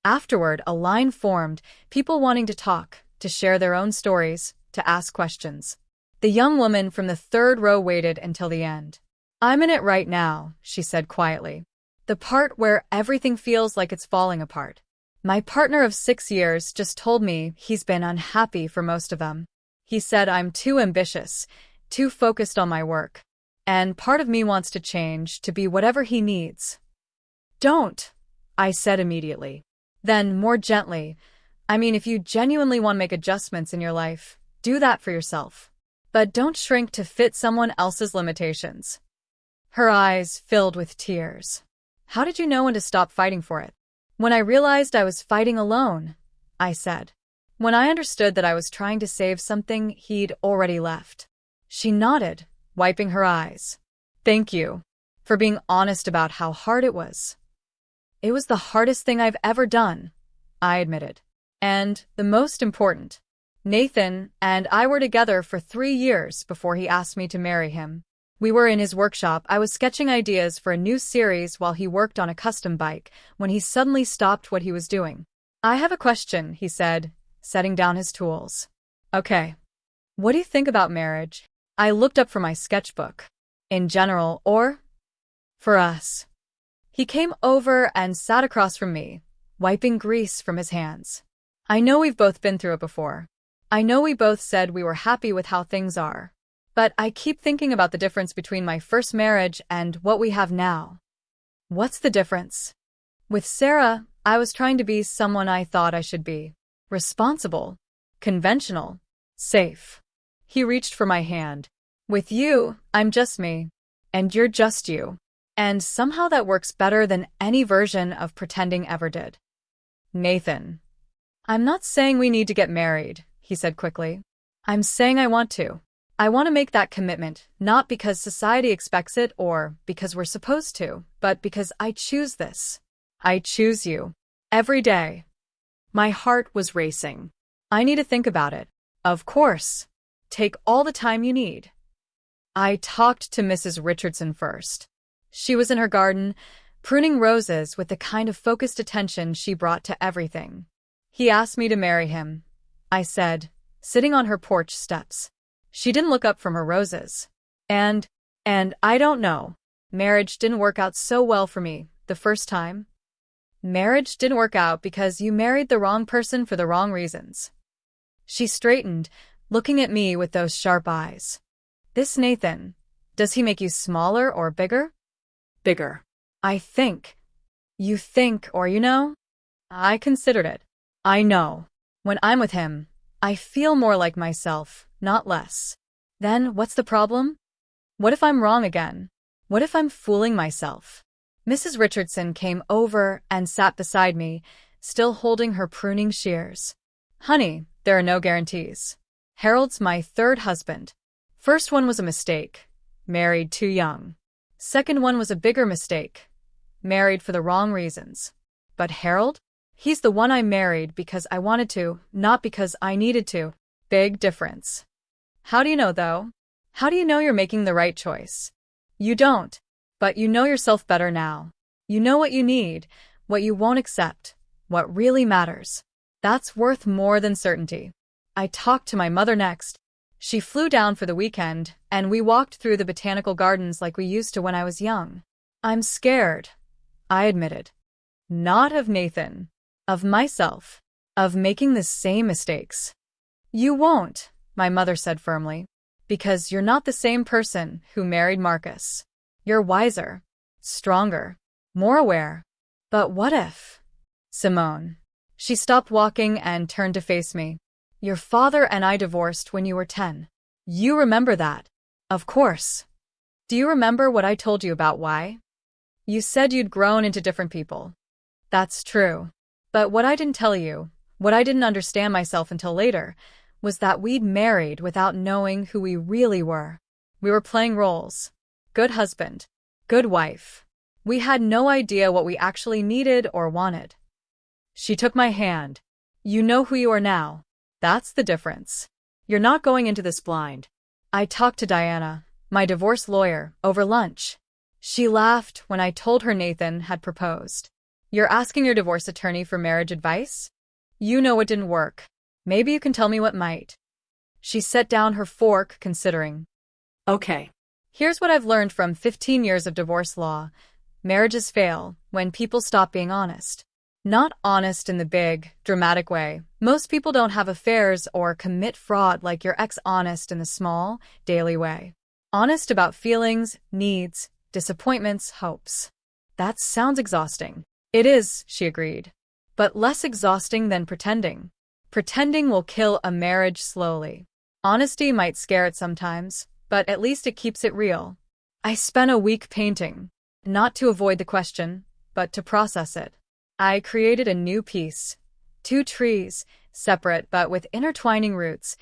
Afterward, a line formed, people wanting to talk, to share their own stories, to ask questions. The young woman from the 3rd row waited until the end. I'm in it right now, she said quietly. The part where everything feels like it's falling apart. My partner of 6 years just told me he's been unhappy for most of them. He said I'm too ambitious, too focused on my work. And part of me wants to change, to be whatever he needs. Don't, I said immediately. Then, more gently, I mean, if you genuinely want to make adjustments in your life, do that for yourself. But don't shrink to fit someone else's limitations. Her eyes filled with tears. How did you know when to stop fighting for it? When I realized I was fighting alone, I said. When I understood that I was trying to save something he'd already left. She nodded, wiping her eyes. Thank you for being honest about how hard it was. It was the hardest thing I've ever done, I admitted. And the most important, Nathan and I were together for 3 years before he asked me to marry him. We were in his workshop. I was sketching ideas for a new series while he worked on a custom bike, when he suddenly stopped what he was doing. "I have a question," he said, setting down his tools. "Okay. What do you think about marriage?" I looked up from my sketchbook. "In general, or for us?" He came over and sat across from me, wiping grease from his hands. "I know we've both been through it before. I know we both said we were happy with how things are. But I keep thinking about the difference between my first marriage and what we have now." "What's the difference?" "With Sarah, I was trying to be someone I thought I should be. Responsible, conventional, safe." He reached for my hand. "With you, I'm just me. And you're just you. And somehow that works better than any version of pretending ever did." "Nathan, I'm not saying we need to get married," he said quickly. "I'm saying I want to. I want to make that commitment, not because society expects it or because we're supposed to, but because I choose this. I choose you. Every day." My heart was racing. "I need to think about it." "Of course. Take all the time you need." I talked to Mrs. Richardson first. She was in her garden, pruning roses with the kind of focused attention she brought to everything. "He asked me to marry him," I said, sitting on her porch steps. She didn't look up from her roses. And I don't know. Marriage didn't work out so well for me the first time." "Marriage didn't work out because you married the wrong person for the wrong reasons." She straightened, looking at me with those sharp eyes. "This Nathan, does he make you smaller or bigger?" Bigger. "I think." "You think, or you know?" I considered it. "I know. When I'm with him, I feel more like myself, not less." "Then what's the problem? What if I'm wrong again? What if I'm fooling myself?" Mrs. Richardson came over and sat beside me, still holding her pruning shears. "Honey, there are no guarantees. Harold's my third husband. First one was a mistake. Married too young. Second one was a bigger mistake. Married for the wrong reasons. But Harold? He's the one I married because I wanted to, not because I needed to. Big difference." "How do you know, though? How do you know you're making the right choice?" "You don't. But you know yourself better now. You know what you need, what you won't accept, what really matters. That's worth more than certainty." I talked to my mother next. She flew down for the weekend, and we walked through the botanical gardens like we used to when I was young. "I'm scared," I admitted. "Not of Nathan. Of myself. Of making the same mistakes." "You won't," my mother said firmly. "Because you're not the same person who married Marcus. You're wiser, stronger, more aware." "But what if?" "Simone." She stopped walking and turned to face me. "Your father and I divorced when you were 10. You remember that?" "Of course." "Do you remember what I told you about why?" "You said you'd grown into different people." "That's true. But what I didn't tell you, what I didn't understand myself until later, was that we'd married without knowing who we really were. We were playing roles. Good husband, good wife. We had no idea what we actually needed or wanted." She took my hand. "You know who you are now. That's the difference. You're not going into this blind." I talked to Diana, my divorce lawyer, over lunch. She laughed when I told her Nathan had proposed. "You're asking your divorce attorney for marriage advice? You know what didn't work. Maybe you can tell me what might." She set down her fork, considering. "Okay. "Here's what I've learned from 15 years of divorce law. Marriages fail when people stop being honest. Not honest in the big, dramatic way. Most people don't have affairs or commit fraud like your ex honest in the small, daily way. Honest about feelings, needs, disappointments, hopes." "That sounds exhausting." "It is," she agreed. "But less exhausting than pretending. Pretending will kill a marriage slowly. Honesty might scare it sometimes, but at least it keeps it real." I spent a week painting, not to avoid the question, but to process it. I created a new piece. 2 trees, separate but with intertwining roots,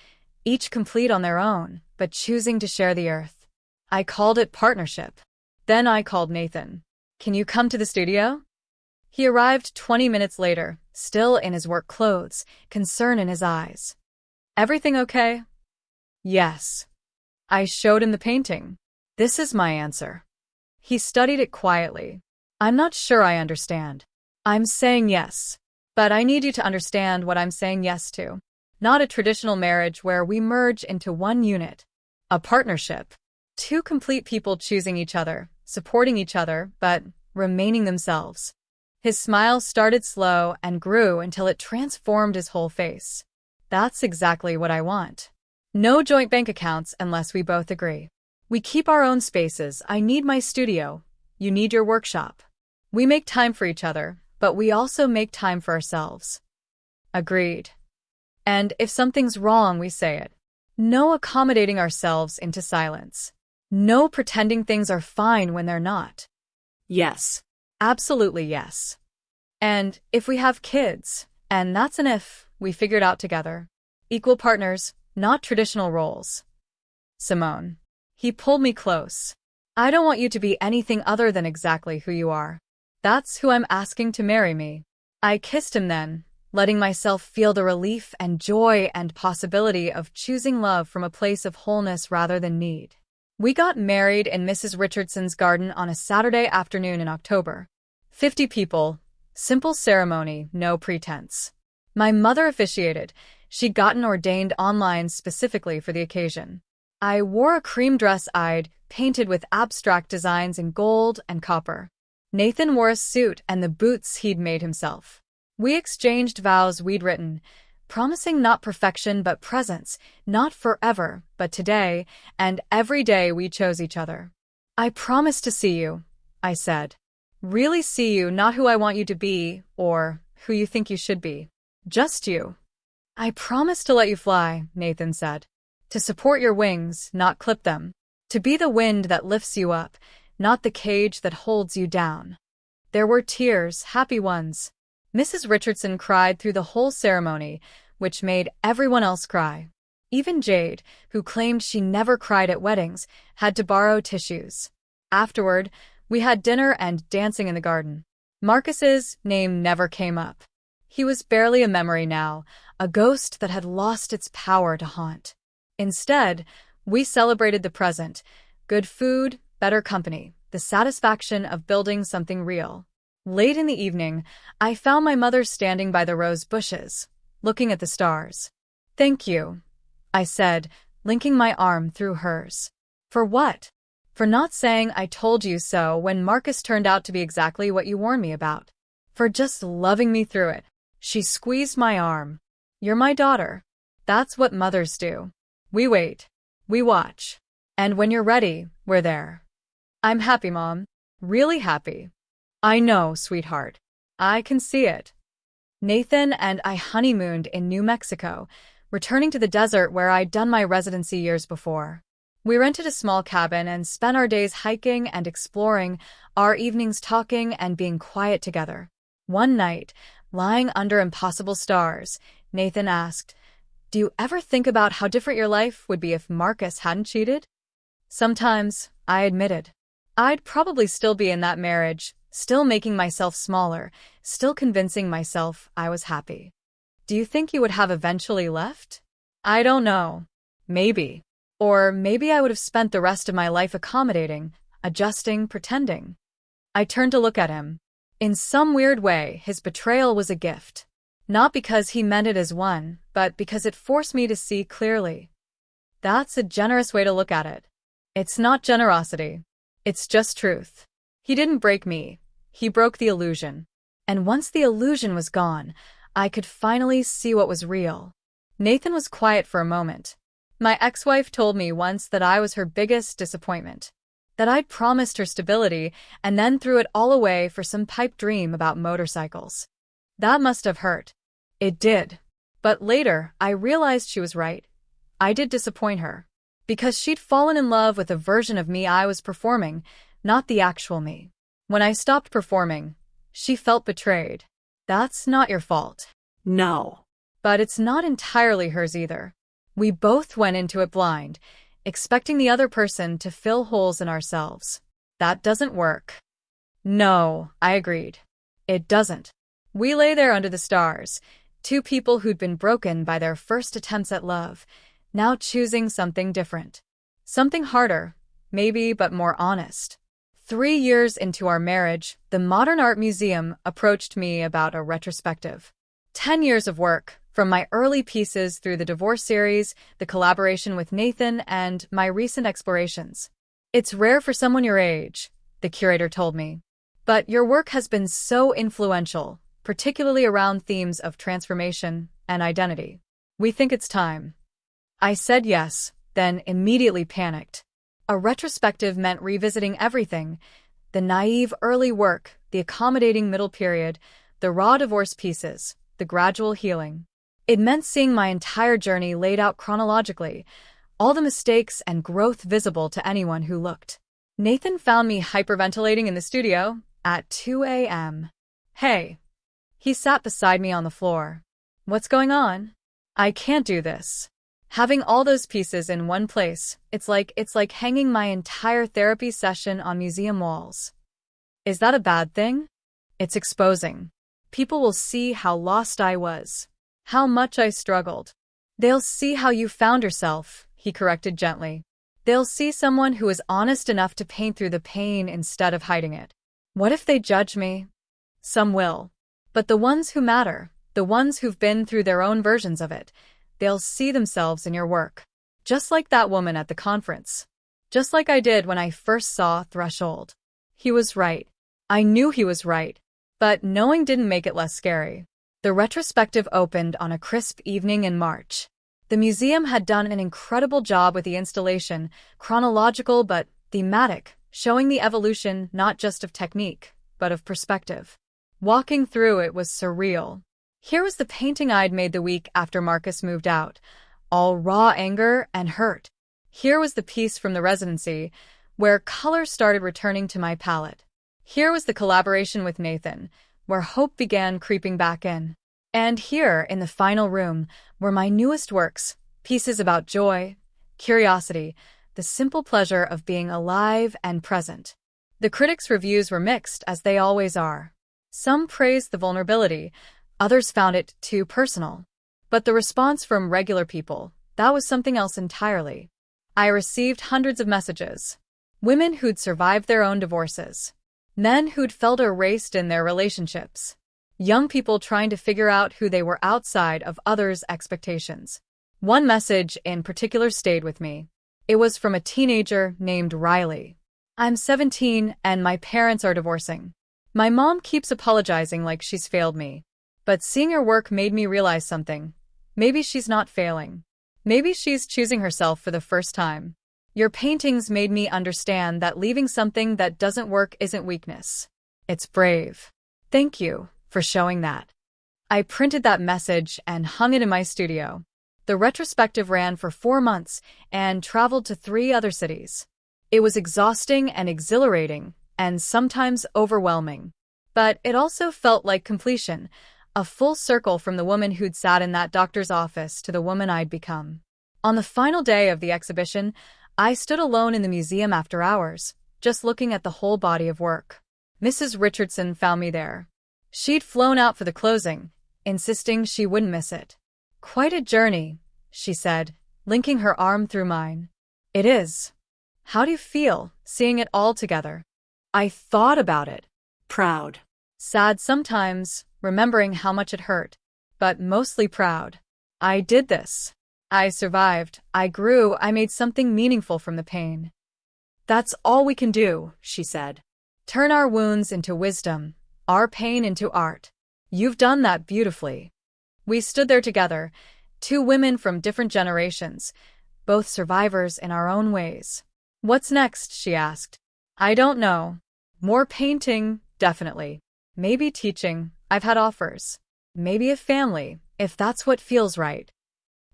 each complete on their own, but choosing to share the earth. I called it partnership. Then I called Nathan. "Can you come to the studio?" He arrived 20 minutes later, still in his work clothes, concern in his eyes. "Everything okay?" "Yes." I showed him the painting. This is my answer. He studied it quietly. I'm not sure I understand. I'm saying yes. But I need you to understand what I'm saying yes to. Not a traditional marriage where we merge into one unit. A partnership. Two complete people choosing each other, supporting each other, but remaining themselves. His smile started slow and grew until it transformed his whole face. That's exactly what I want. No joint bank accounts unless we both agree. We keep our own spaces. I need my studio. You need your workshop. We make time for each other, but we also make time for ourselves. Agreed. And if something's wrong, we say it. No accommodating ourselves into silence. No pretending things are fine when they're not. Yes. Absolutely yes. And if we have kids, and that's an if, we figure it out together. Equal partners, not traditional roles. Simone. He pulled me close. I don't want you to be anything other than exactly who you are. That's who I'm asking to marry me. I kissed him then, letting myself feel the relief and joy and possibility of choosing love from a place of wholeness rather than need. We got married in Mrs. Richardson's garden on a Saturday afternoon in October. 50 people, simple ceremony, no pretense. My mother officiated. She'd gotten ordained online specifically for the occasion. I wore a cream dress I'd painted with abstract designs in gold and copper. Nathan wore a suit and the boots he'd made himself. We exchanged vows we'd written, promising not perfection but presence, not forever, but today, and every day we chose each other. I promise to see you, I said. Really see you, not who I want you to be, or who you think you should be. Just you. I promise to let you fly, Nathan said. To support your wings, not clip them. To be the wind that lifts you up, not the cage that holds you down. There were tears, happy ones. Mrs. Richardson cried through the whole ceremony, which made everyone else cry. Even Jade, who claimed she never cried at weddings, had to borrow tissues. Afterward, we had dinner and dancing in the garden. Marcus's name never came up. He was barely a memory now, a ghost that had lost its power to haunt. Instead, we celebrated the present, good food, better company, the satisfaction of building something real. Late in the evening, I found my mother standing by the rose bushes, looking at the stars. Thank you, I said, linking my arm through hers. For what? For not saying I told you so when Marcus turned out to be exactly what you warned me about. For just loving me through it. She squeezed my arm. You're my daughter. That's what mothers do. We wait. We watch. And when you're ready, we're there. I'm happy, Mom. Really happy. I know, sweetheart. I can see it. Nathan and I honeymooned in New Mexico, returning to the desert where I'd done my residency years before. We rented a small cabin and spent our days hiking and exploring, our evenings talking and being quiet together. One night, lying under impossible stars, Nathan asked, "Do you ever think about how different your life would be if Marcus hadn't cheated?" Sometimes, I admitted. I'd probably still be in that marriage, still making myself smaller, still convincing myself I was happy. Do you think you would have eventually left? I don't know. Maybe. Or maybe I would have spent the rest of my life accommodating, adjusting, pretending. I turned to look at him. In some weird way, his betrayal was a gift. Not because he meant it as one, but because it forced me to see clearly. That's a generous way to look at it. It's not generosity. It's just truth. He didn't break me. He broke the illusion. And once the illusion was gone, I could finally see what was real. Nathan was quiet for a moment. My ex-wife told me once that I was her biggest disappointment. That I'd promised her stability and then threw it all away for some pipe dream about motorcycles. That must have hurt. It did. But later, I realized she was right. I did disappoint her. Because she'd fallen in love with a version of me I was performing, not the actual me. When I stopped performing, she felt betrayed. That's not your fault. No. But it's not entirely hers either. We both went into it blind, expecting the other person to fill holes in ourselves. That doesn't work. No, I agreed. It doesn't. We lay there under the stars, two people who'd been broken by their first attempts at love, now choosing something different. Something harder, maybe, but more honest. 3 years into our marriage, the Modern Art Museum approached me about a retrospective. 10 years of work, from my early pieces through the divorce series, the collaboration with Nathan, and my recent explorations. It's rare for someone your age, the curator told me. But your work has been so influential, particularly around themes of transformation and identity. We think it's time. I said yes, then immediately panicked. A retrospective meant revisiting everything: the naive early work, the accommodating middle period, the raw divorce pieces, the gradual healing. It meant seeing my entire journey laid out chronologically, all the mistakes and growth visible to anyone who looked. Nathan found me hyperventilating in the studio at 2 a.m. Hey. He sat beside me on the floor. What's going on? I can't do this. Having all those pieces in one place, it's like hanging my entire therapy session on museum walls. Is that a bad thing? It's exposing. People will see how lost I was, how much I struggled. They'll see how you found yourself, he corrected gently. They'll see someone who is honest enough to paint through the pain instead of hiding it. What if they judge me? Some will. But the ones who matter, the ones who've been through their own versions of it, they'll see themselves in your work. Just like that woman at the conference. Just like I did when I first saw Threshold. He was right. I knew he was right. But knowing didn't make it less scary. The retrospective opened on a crisp evening in March. The museum had done an incredible job with the installation, chronological but thematic, showing the evolution not just of technique, but of perspective. Walking through it was surreal. Here was the painting I'd made the week after Marcus moved out, all raw anger and hurt. Here was the piece from the residency, where color started returning to my palette. Here was the collaboration with Nathan, where hope began creeping back in. And here, in the final room, were my newest works, pieces about joy, curiosity, the simple pleasure of being alive and present. The critics' reviews were mixed, as they always are. Some praised the vulnerability, others found it too personal. But the response from regular people, that was something else entirely. I received hundreds of messages. Women who'd survived their own divorces. Men who'd felt erased in their relationships. Young people trying to figure out who they were outside of others' expectations. One message in particular stayed with me. It was from a teenager named Riley. I'm 17 and my parents are divorcing. My mom keeps apologizing like she's failed me. But seeing her work made me realize something. Maybe she's not failing. Maybe she's choosing herself for the first time. Your paintings made me understand that leaving something that doesn't work isn't weakness. It's brave. Thank you for showing that. I printed that message and hung it in my studio. The retrospective ran for 4 months and traveled to 3 other cities. It was exhausting and exhilarating, and sometimes overwhelming. But it also felt like completion, a full circle from the woman who'd sat in that doctor's office to the woman I'd become. On the final day of the exhibition, I stood alone in the museum after hours, just looking at the whole body of work. Mrs. Richardson found me there. She'd flown out for the closing, insisting she wouldn't miss it. Quite a journey, she said, linking her arm through mine. It is. How do you feel, seeing it all together? I thought about it. Proud. Sad sometimes, remembering how much it hurt, but mostly proud. I did this. I survived, I grew, I made something meaningful from the pain. That's all we can do, she said. Turn our wounds into wisdom, our pain into art. You've done that beautifully. We stood there together, 2 women from different generations, both survivors in our own ways. What's next, she asked. I don't know. More painting, definitely. Maybe teaching, I've had offers. Maybe a family, if that's what feels right.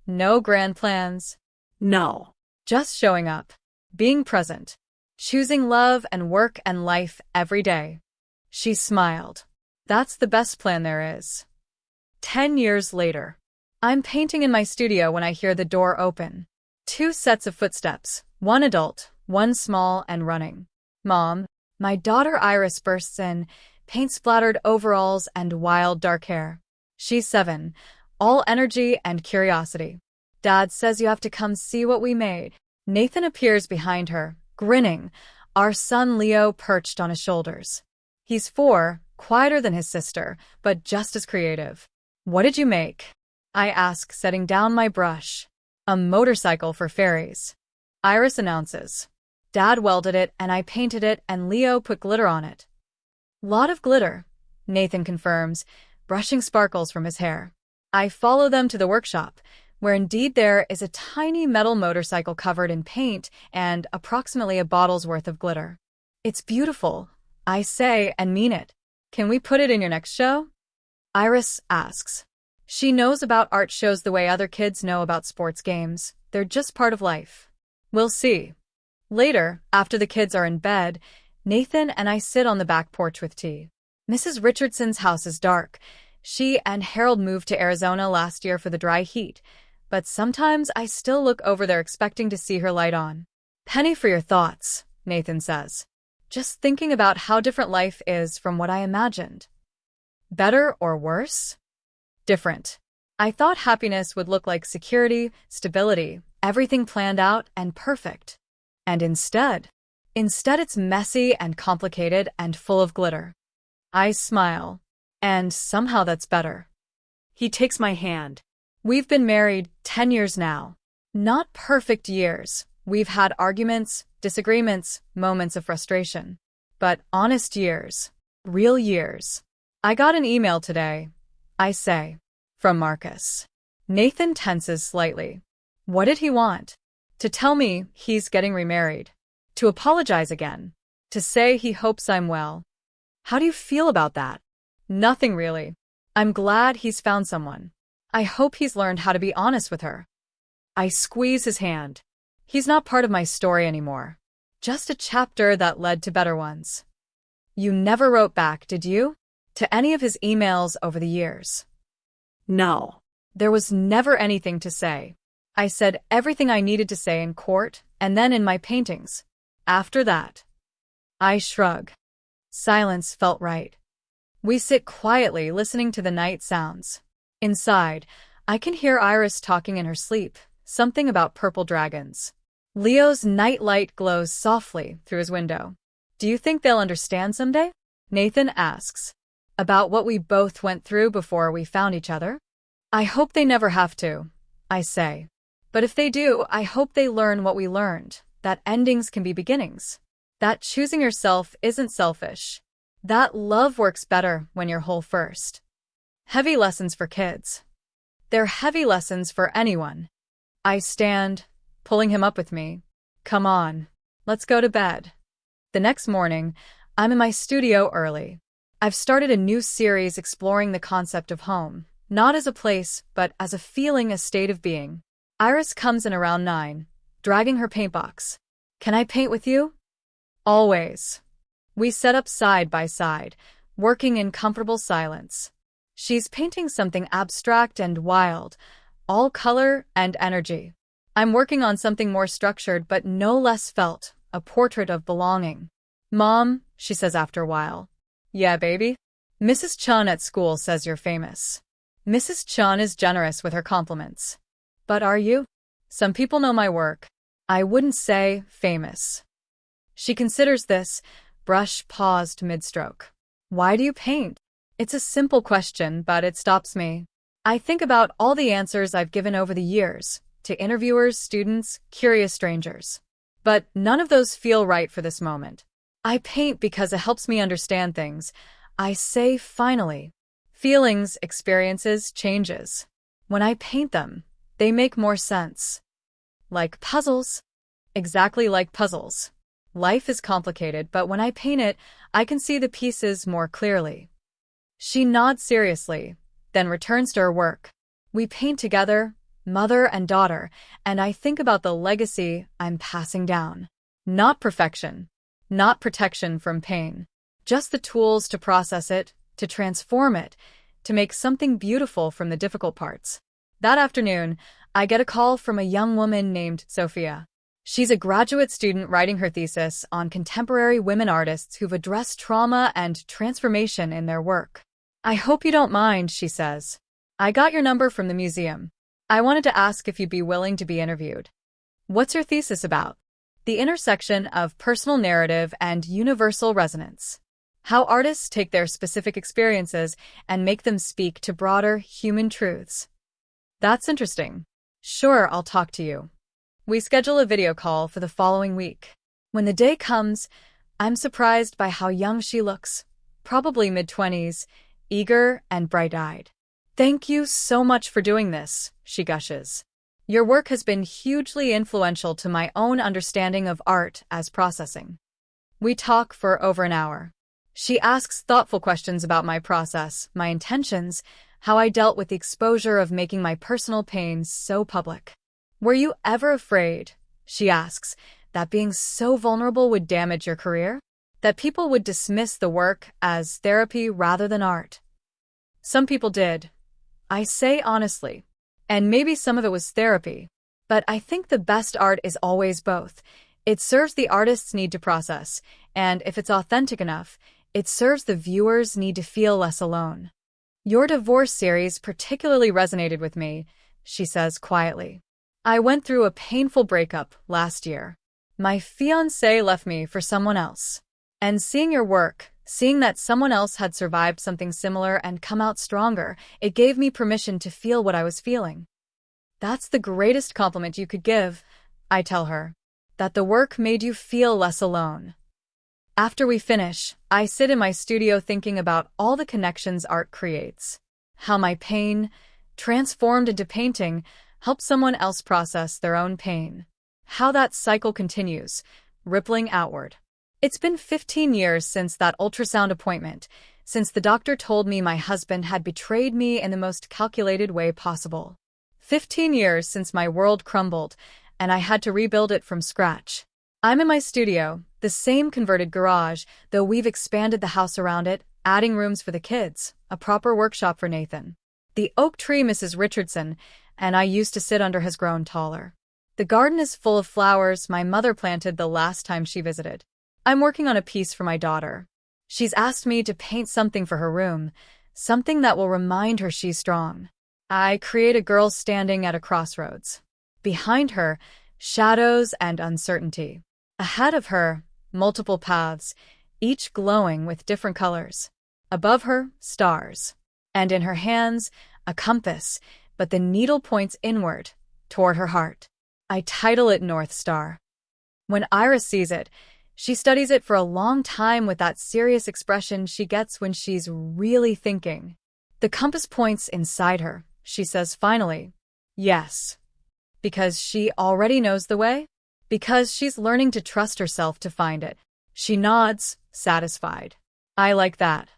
No grand plans. No. Just showing up. Being present. Choosing love and work and life every day. She smiled. That's the best plan there is. 10 years later. I'm painting in my studio when I hear the door open. 2 sets of footsteps, 1 adult, 1 small and running. Mom. My daughter Iris bursts in, paint-splattered overalls and wild dark hair. She's 7. All energy and curiosity. Dad says you have to come see what we made. Nathan appears behind her, Grinning, our son Leo perched on his shoulders. He's 4, quieter than his sister, but just as creative. "What did you make?" I ask, setting down my brush. "A motorcycle for fairies," Iris announces. "Dad welded it and I painted it and Leo put glitter on it." "Lot of glitter," Nathan confirms, brushing sparkles from his hair. I follow them to the workshop, where indeed there is a tiny metal motorcycle covered in paint and approximately a bottle's worth of glitter. "It's beautiful," I say and mean it. "Can we put it in your next show?" Iris asks. She knows about art shows the way other kids know about sports games. They're just part of life. We'll see. Later, after the kids are in bed, Nathan and I sit on the back porch with tea. Mrs. Richardson's house is dark. She and Harold moved to Arizona last year for the dry heat, but sometimes I still look over there expecting to see her light on. "Penny for your thoughts," Nathan says. "Just thinking about how different life is from what I imagined." Better or worse? Different. I thought happiness would look like security, stability, everything planned out and perfect. And instead it's messy and complicated and full of glitter. I smile. And somehow that's better. He takes my hand. We've been married 10 years now. Not perfect years. We've had arguments, disagreements, moments of frustration. But honest years. Real years. "I got an email today," I say. "From Marcus." Nathan tenses slightly. What did he want? To tell me he's getting remarried. To apologize again. To say he hopes I'm well. How do you feel about that? Nothing really. I'm glad he's found someone. I hope he's learned how to be honest with her. I squeeze his hand. He's not part of my story anymore. Just a chapter that led to better ones. You never wrote back, did you? To any of his emails over the years? No. There was never anything to say. I said everything I needed to say in court and then in my paintings. After that, I shrug. Silence felt right. We sit quietly listening to the night sounds. Inside, I can hear Iris talking in her sleep, something about purple dragons. Leo's night light glows softly through his window. "Do you think they'll understand someday?" Nathan asks. "About what we both went through before we found each other?" "I hope they never have to," I say. "But if they do, I hope they learn what we learned, that endings can be beginnings. That choosing yourself isn't selfish. That love works better when you're whole first." Heavy lessons for kids. They're heavy lessons for anyone. I stand, pulling him up with me. "Come on, let's go to bed." The next morning, I'm in my studio early. I've started a new series exploring the concept of home, not as a place, but as a feeling, a state of being. Iris comes in around 9, dragging her paint box. "Can I paint with you?" "Always." We set up side by side, working in comfortable silence. She's painting something abstract and wild, all color and energy. I'm working on something more structured but no less felt, a portrait of belonging. "Mom," she says after a while. "Yeah, baby?" "Mrs. Chun at school says you're famous." Mrs. Chun is generous with her compliments. "But are you?" "Some people know my work. I wouldn't say famous." She considers this, brush paused mid-stroke. "Why do you paint?" It's a simple question, but it stops me. I think about all the answers I've given over the years, to interviewers, students, curious strangers. But none of those feel right for this moment. I paint because it helps me understand things. I say finally. Feelings, experiences, changes. When I paint them, they make more sense. Like puzzles. Exactly like puzzles. Life is complicated, but when I paint it, I can see the pieces more clearly. She nods seriously, then returns to her work. We paint together, mother and daughter, and I think about the legacy I'm passing down. Not perfection, not protection from pain, just the tools to process it, to transform it, to make something beautiful from the difficult parts. That afternoon, I get a call from a young woman named Sophia. She's a graduate student writing her thesis on contemporary women artists who've addressed trauma and transformation in their work. "I hope you don't mind," she says. "I got your number from the museum. I wanted to ask if you'd be willing to be interviewed." "What's your thesis about?" the intersection of personal narrative and universal resonance. How artists take their specific experiences and make them speak to broader human truths. That's interesting. Sure, I'll talk to you. We schedule a video call for the following week. When the day comes, I'm surprised by how young she looks, probably mid-20s, eager and bright-eyed. Thank you so much for doing this, she gushes. Your work has been hugely influential to my own understanding of art as processing. We talk for over an hour. She asks thoughtful questions about my process, my intentions, how I dealt with the exposure of making my personal pain so public. Were you ever afraid, she asks, that being so vulnerable would damage your career? That people would dismiss the work as therapy rather than art? Some people did. I say honestly. And maybe some of it was therapy. But I think the best art is always both. It serves the artist's need to process, and if it's authentic enough, it serves the viewer's need to feel less alone. Your divorce series particularly resonated with me, she says quietly. I went through a painful breakup last year. My fiancé left me for someone else. And seeing your work, seeing that someone else had survived something similar and come out stronger, it gave me permission to feel what I was feeling. That's the greatest compliment you could give, I tell her. That the work made you feel less alone. After we finish, I sit in my studio thinking about all the connections art creates. How my pain, transformed into painting, helps someone else process their own pain. How that cycle continues, rippling outward. It's been 15 years since that ultrasound appointment, since the doctor told me my husband had betrayed me in the most calculated way possible. 15 years since my world crumbled, and I had to rebuild it from scratch. I'm in my studio, the same converted garage, though we've expanded the house around it, adding rooms for the kids, a proper workshop for Nathan. The oak tree Mrs. Richardson and I used to sit under has grown taller. The garden is full of flowers my mother planted the last time she visited. I'm working on a piece for my daughter. She's asked me to paint something for her room, something that will remind her she's strong. I create a girl standing at a crossroads. Behind her, shadows and uncertainty. Ahead of her, multiple paths, each glowing with different colors. Above her, stars. And in her hands, a compass, but the needle points inward, toward her heart. I title it North Star. When Iris sees it, she studies it for a long time with that serious expression she gets when she's really thinking. The compass points inside her, she says finally. Yes. Because she already knows the way? Because she's learning to trust herself to find it. She nods, satisfied. I like that.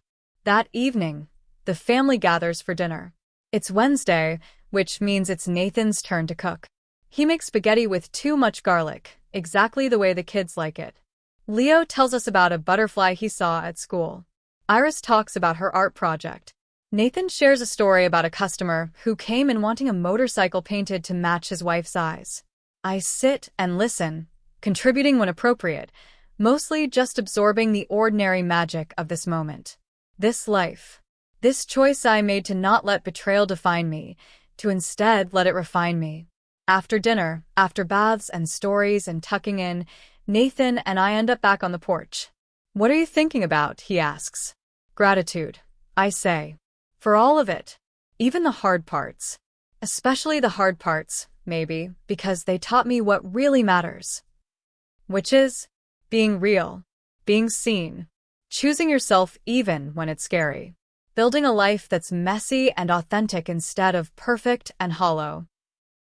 That evening, the family gathers for dinner. It's Wednesday, which means it's Nathan's turn to cook. He makes spaghetti with too much garlic, exactly the way the kids like it. Leo tells us about a butterfly he saw at school. Iris talks about her art project. Nathan shares a story about a customer who came in wanting a motorcycle painted to match his wife's eyes. I sit and listen, contributing when appropriate, mostly just absorbing the ordinary magic of this moment. This life. This choice I made to not let betrayal define me, to instead let it refine me. After dinner, after baths and stories and tucking in, Nathan and I end up back on the porch. What are you thinking about? He asks. Gratitude, I say. For all of it. Even the hard parts. Especially the hard parts, maybe, because they taught me what really matters. Which is being real, being seen, choosing yourself even when it's scary, building a life that's messy and authentic instead of perfect and hollow.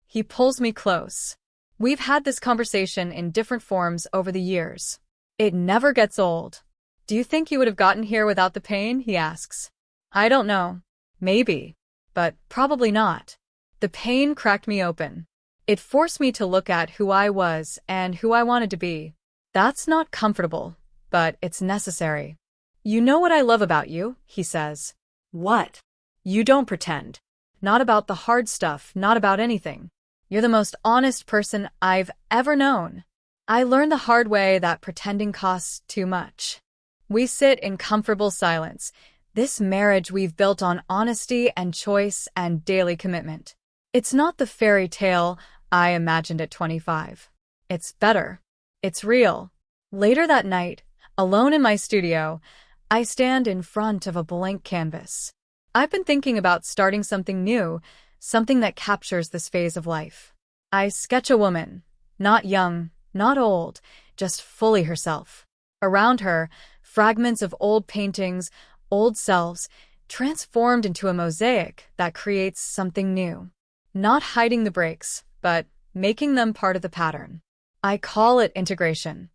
He pulls me close. We've had this conversation in different forms over the years. It never gets old. Do you think you would have gotten here without the pain? He asks. I don't know. Maybe. But probably not. The pain cracked me open. It forced me to look at who I was and who I wanted to be. That's not comfortable, but it's necessary. You know what I love about you, he says. What? You don't pretend. Not about the hard stuff, not about anything. You're the most honest person I've ever known. I learned the hard way that pretending costs too much. We sit in comfortable silence. This marriage we've built on honesty and choice and daily commitment. It's not the fairy tale I imagined at 25. It's better. It's real. Later that night, alone in my studio, I stand in front of a blank canvas. I've been thinking about starting something new, something that captures this phase of life. I sketch a woman, not young, not old, just fully herself. Around her, fragments of old paintings, old selves, transformed into a mosaic that creates something new. Not hiding the breaks, but making them part of the pattern. I call it integration,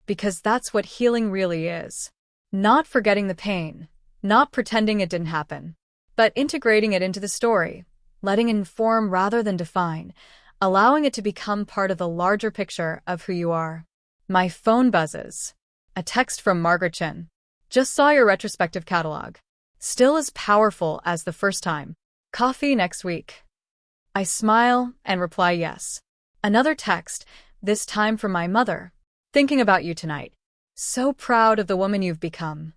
because that's what healing really is. Not forgetting the pain, not pretending it didn't happen, but integrating it into the story, letting it inform rather than define, allowing it to become part of the larger picture of who you are. My phone buzzes. A text from Margaret Chin. Just saw your retrospective catalog. Still as powerful as the first time. Coffee next week. I smile and reply yes. Another text, this time from my mother. Thinking about you tonight. So proud of the woman you've become.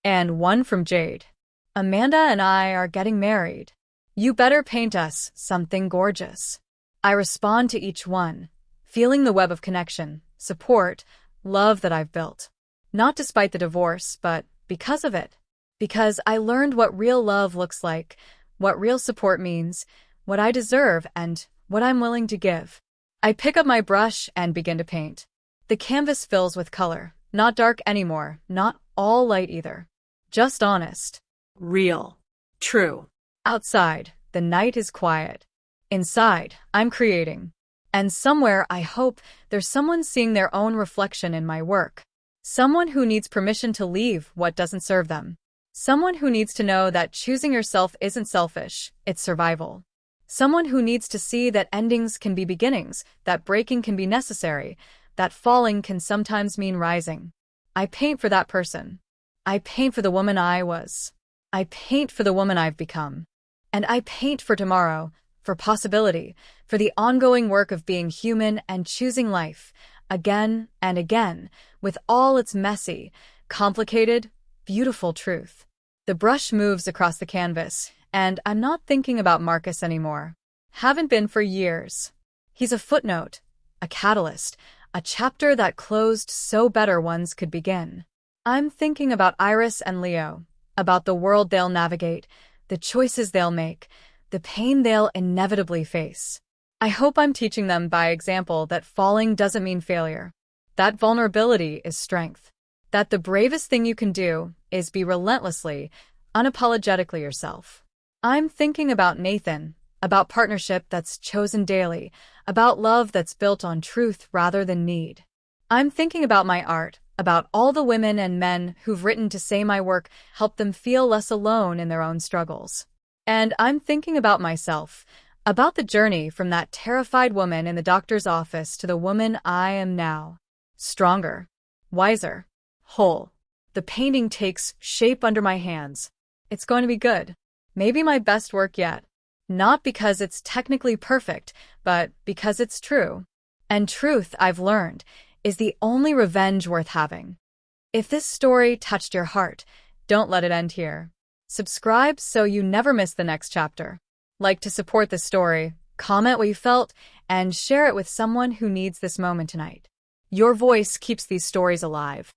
And one from Jade. Amanda and I are getting married. You better paint us something gorgeous. I respond to each one, feeling the web of connection, support, love that I've built. Not despite the divorce, but because of it. Because I learned what real love looks like, what real support means, what I deserve, and what I'm willing to give. I pick up my brush and begin to paint. The canvas fills with color, not dark anymore, not all light either. Just honest. Real. True. Outside, the night is quiet. Inside, I'm creating. And somewhere, I hope, there's someone seeing their own reflection in my work. Someone who needs permission to leave what doesn't serve them. Someone who needs to know that choosing yourself isn't selfish, it's survival. Someone who needs to see that endings can be beginnings, that breaking can be necessary, that falling can sometimes mean rising. I paint for that person. I paint for the woman I was. I paint for the woman I've become. And I paint for tomorrow, for possibility, for the ongoing work of being human and choosing life, again and again, with all its messy, complicated, beautiful truth. The brush moves across the canvas, and I'm not thinking about Marcus anymore. Haven't been for years. He's a footnote, a catalyst, a chapter that closed so better ones could begin. I'm thinking about Iris and Leo, about the world they'll navigate, the choices they'll make, the pain they'll inevitably face. I hope I'm teaching them by example that falling doesn't mean failure, that vulnerability is strength, that the bravest thing you can do is be relentlessly, unapologetically yourself. I'm thinking about Nathan, about partnership that's chosen daily, about love that's built on truth rather than need. I'm thinking about my art, about all the women and men who've written to say my work helped them feel less alone in their own struggles. And I'm thinking about myself, about the journey from that terrified woman in the doctor's office to the woman I am now. Stronger, wiser, whole. The painting takes shape under my hands. It's going to be good. Maybe my best work yet. Not because it's technically perfect, but because it's true. And truth, I've learned, is the only revenge worth having. If this story touched your heart, don't let it end here. Subscribe so you never miss the next chapter. Like to support the story, comment what you felt, and share it with someone who needs this moment tonight. Your voice keeps these stories alive.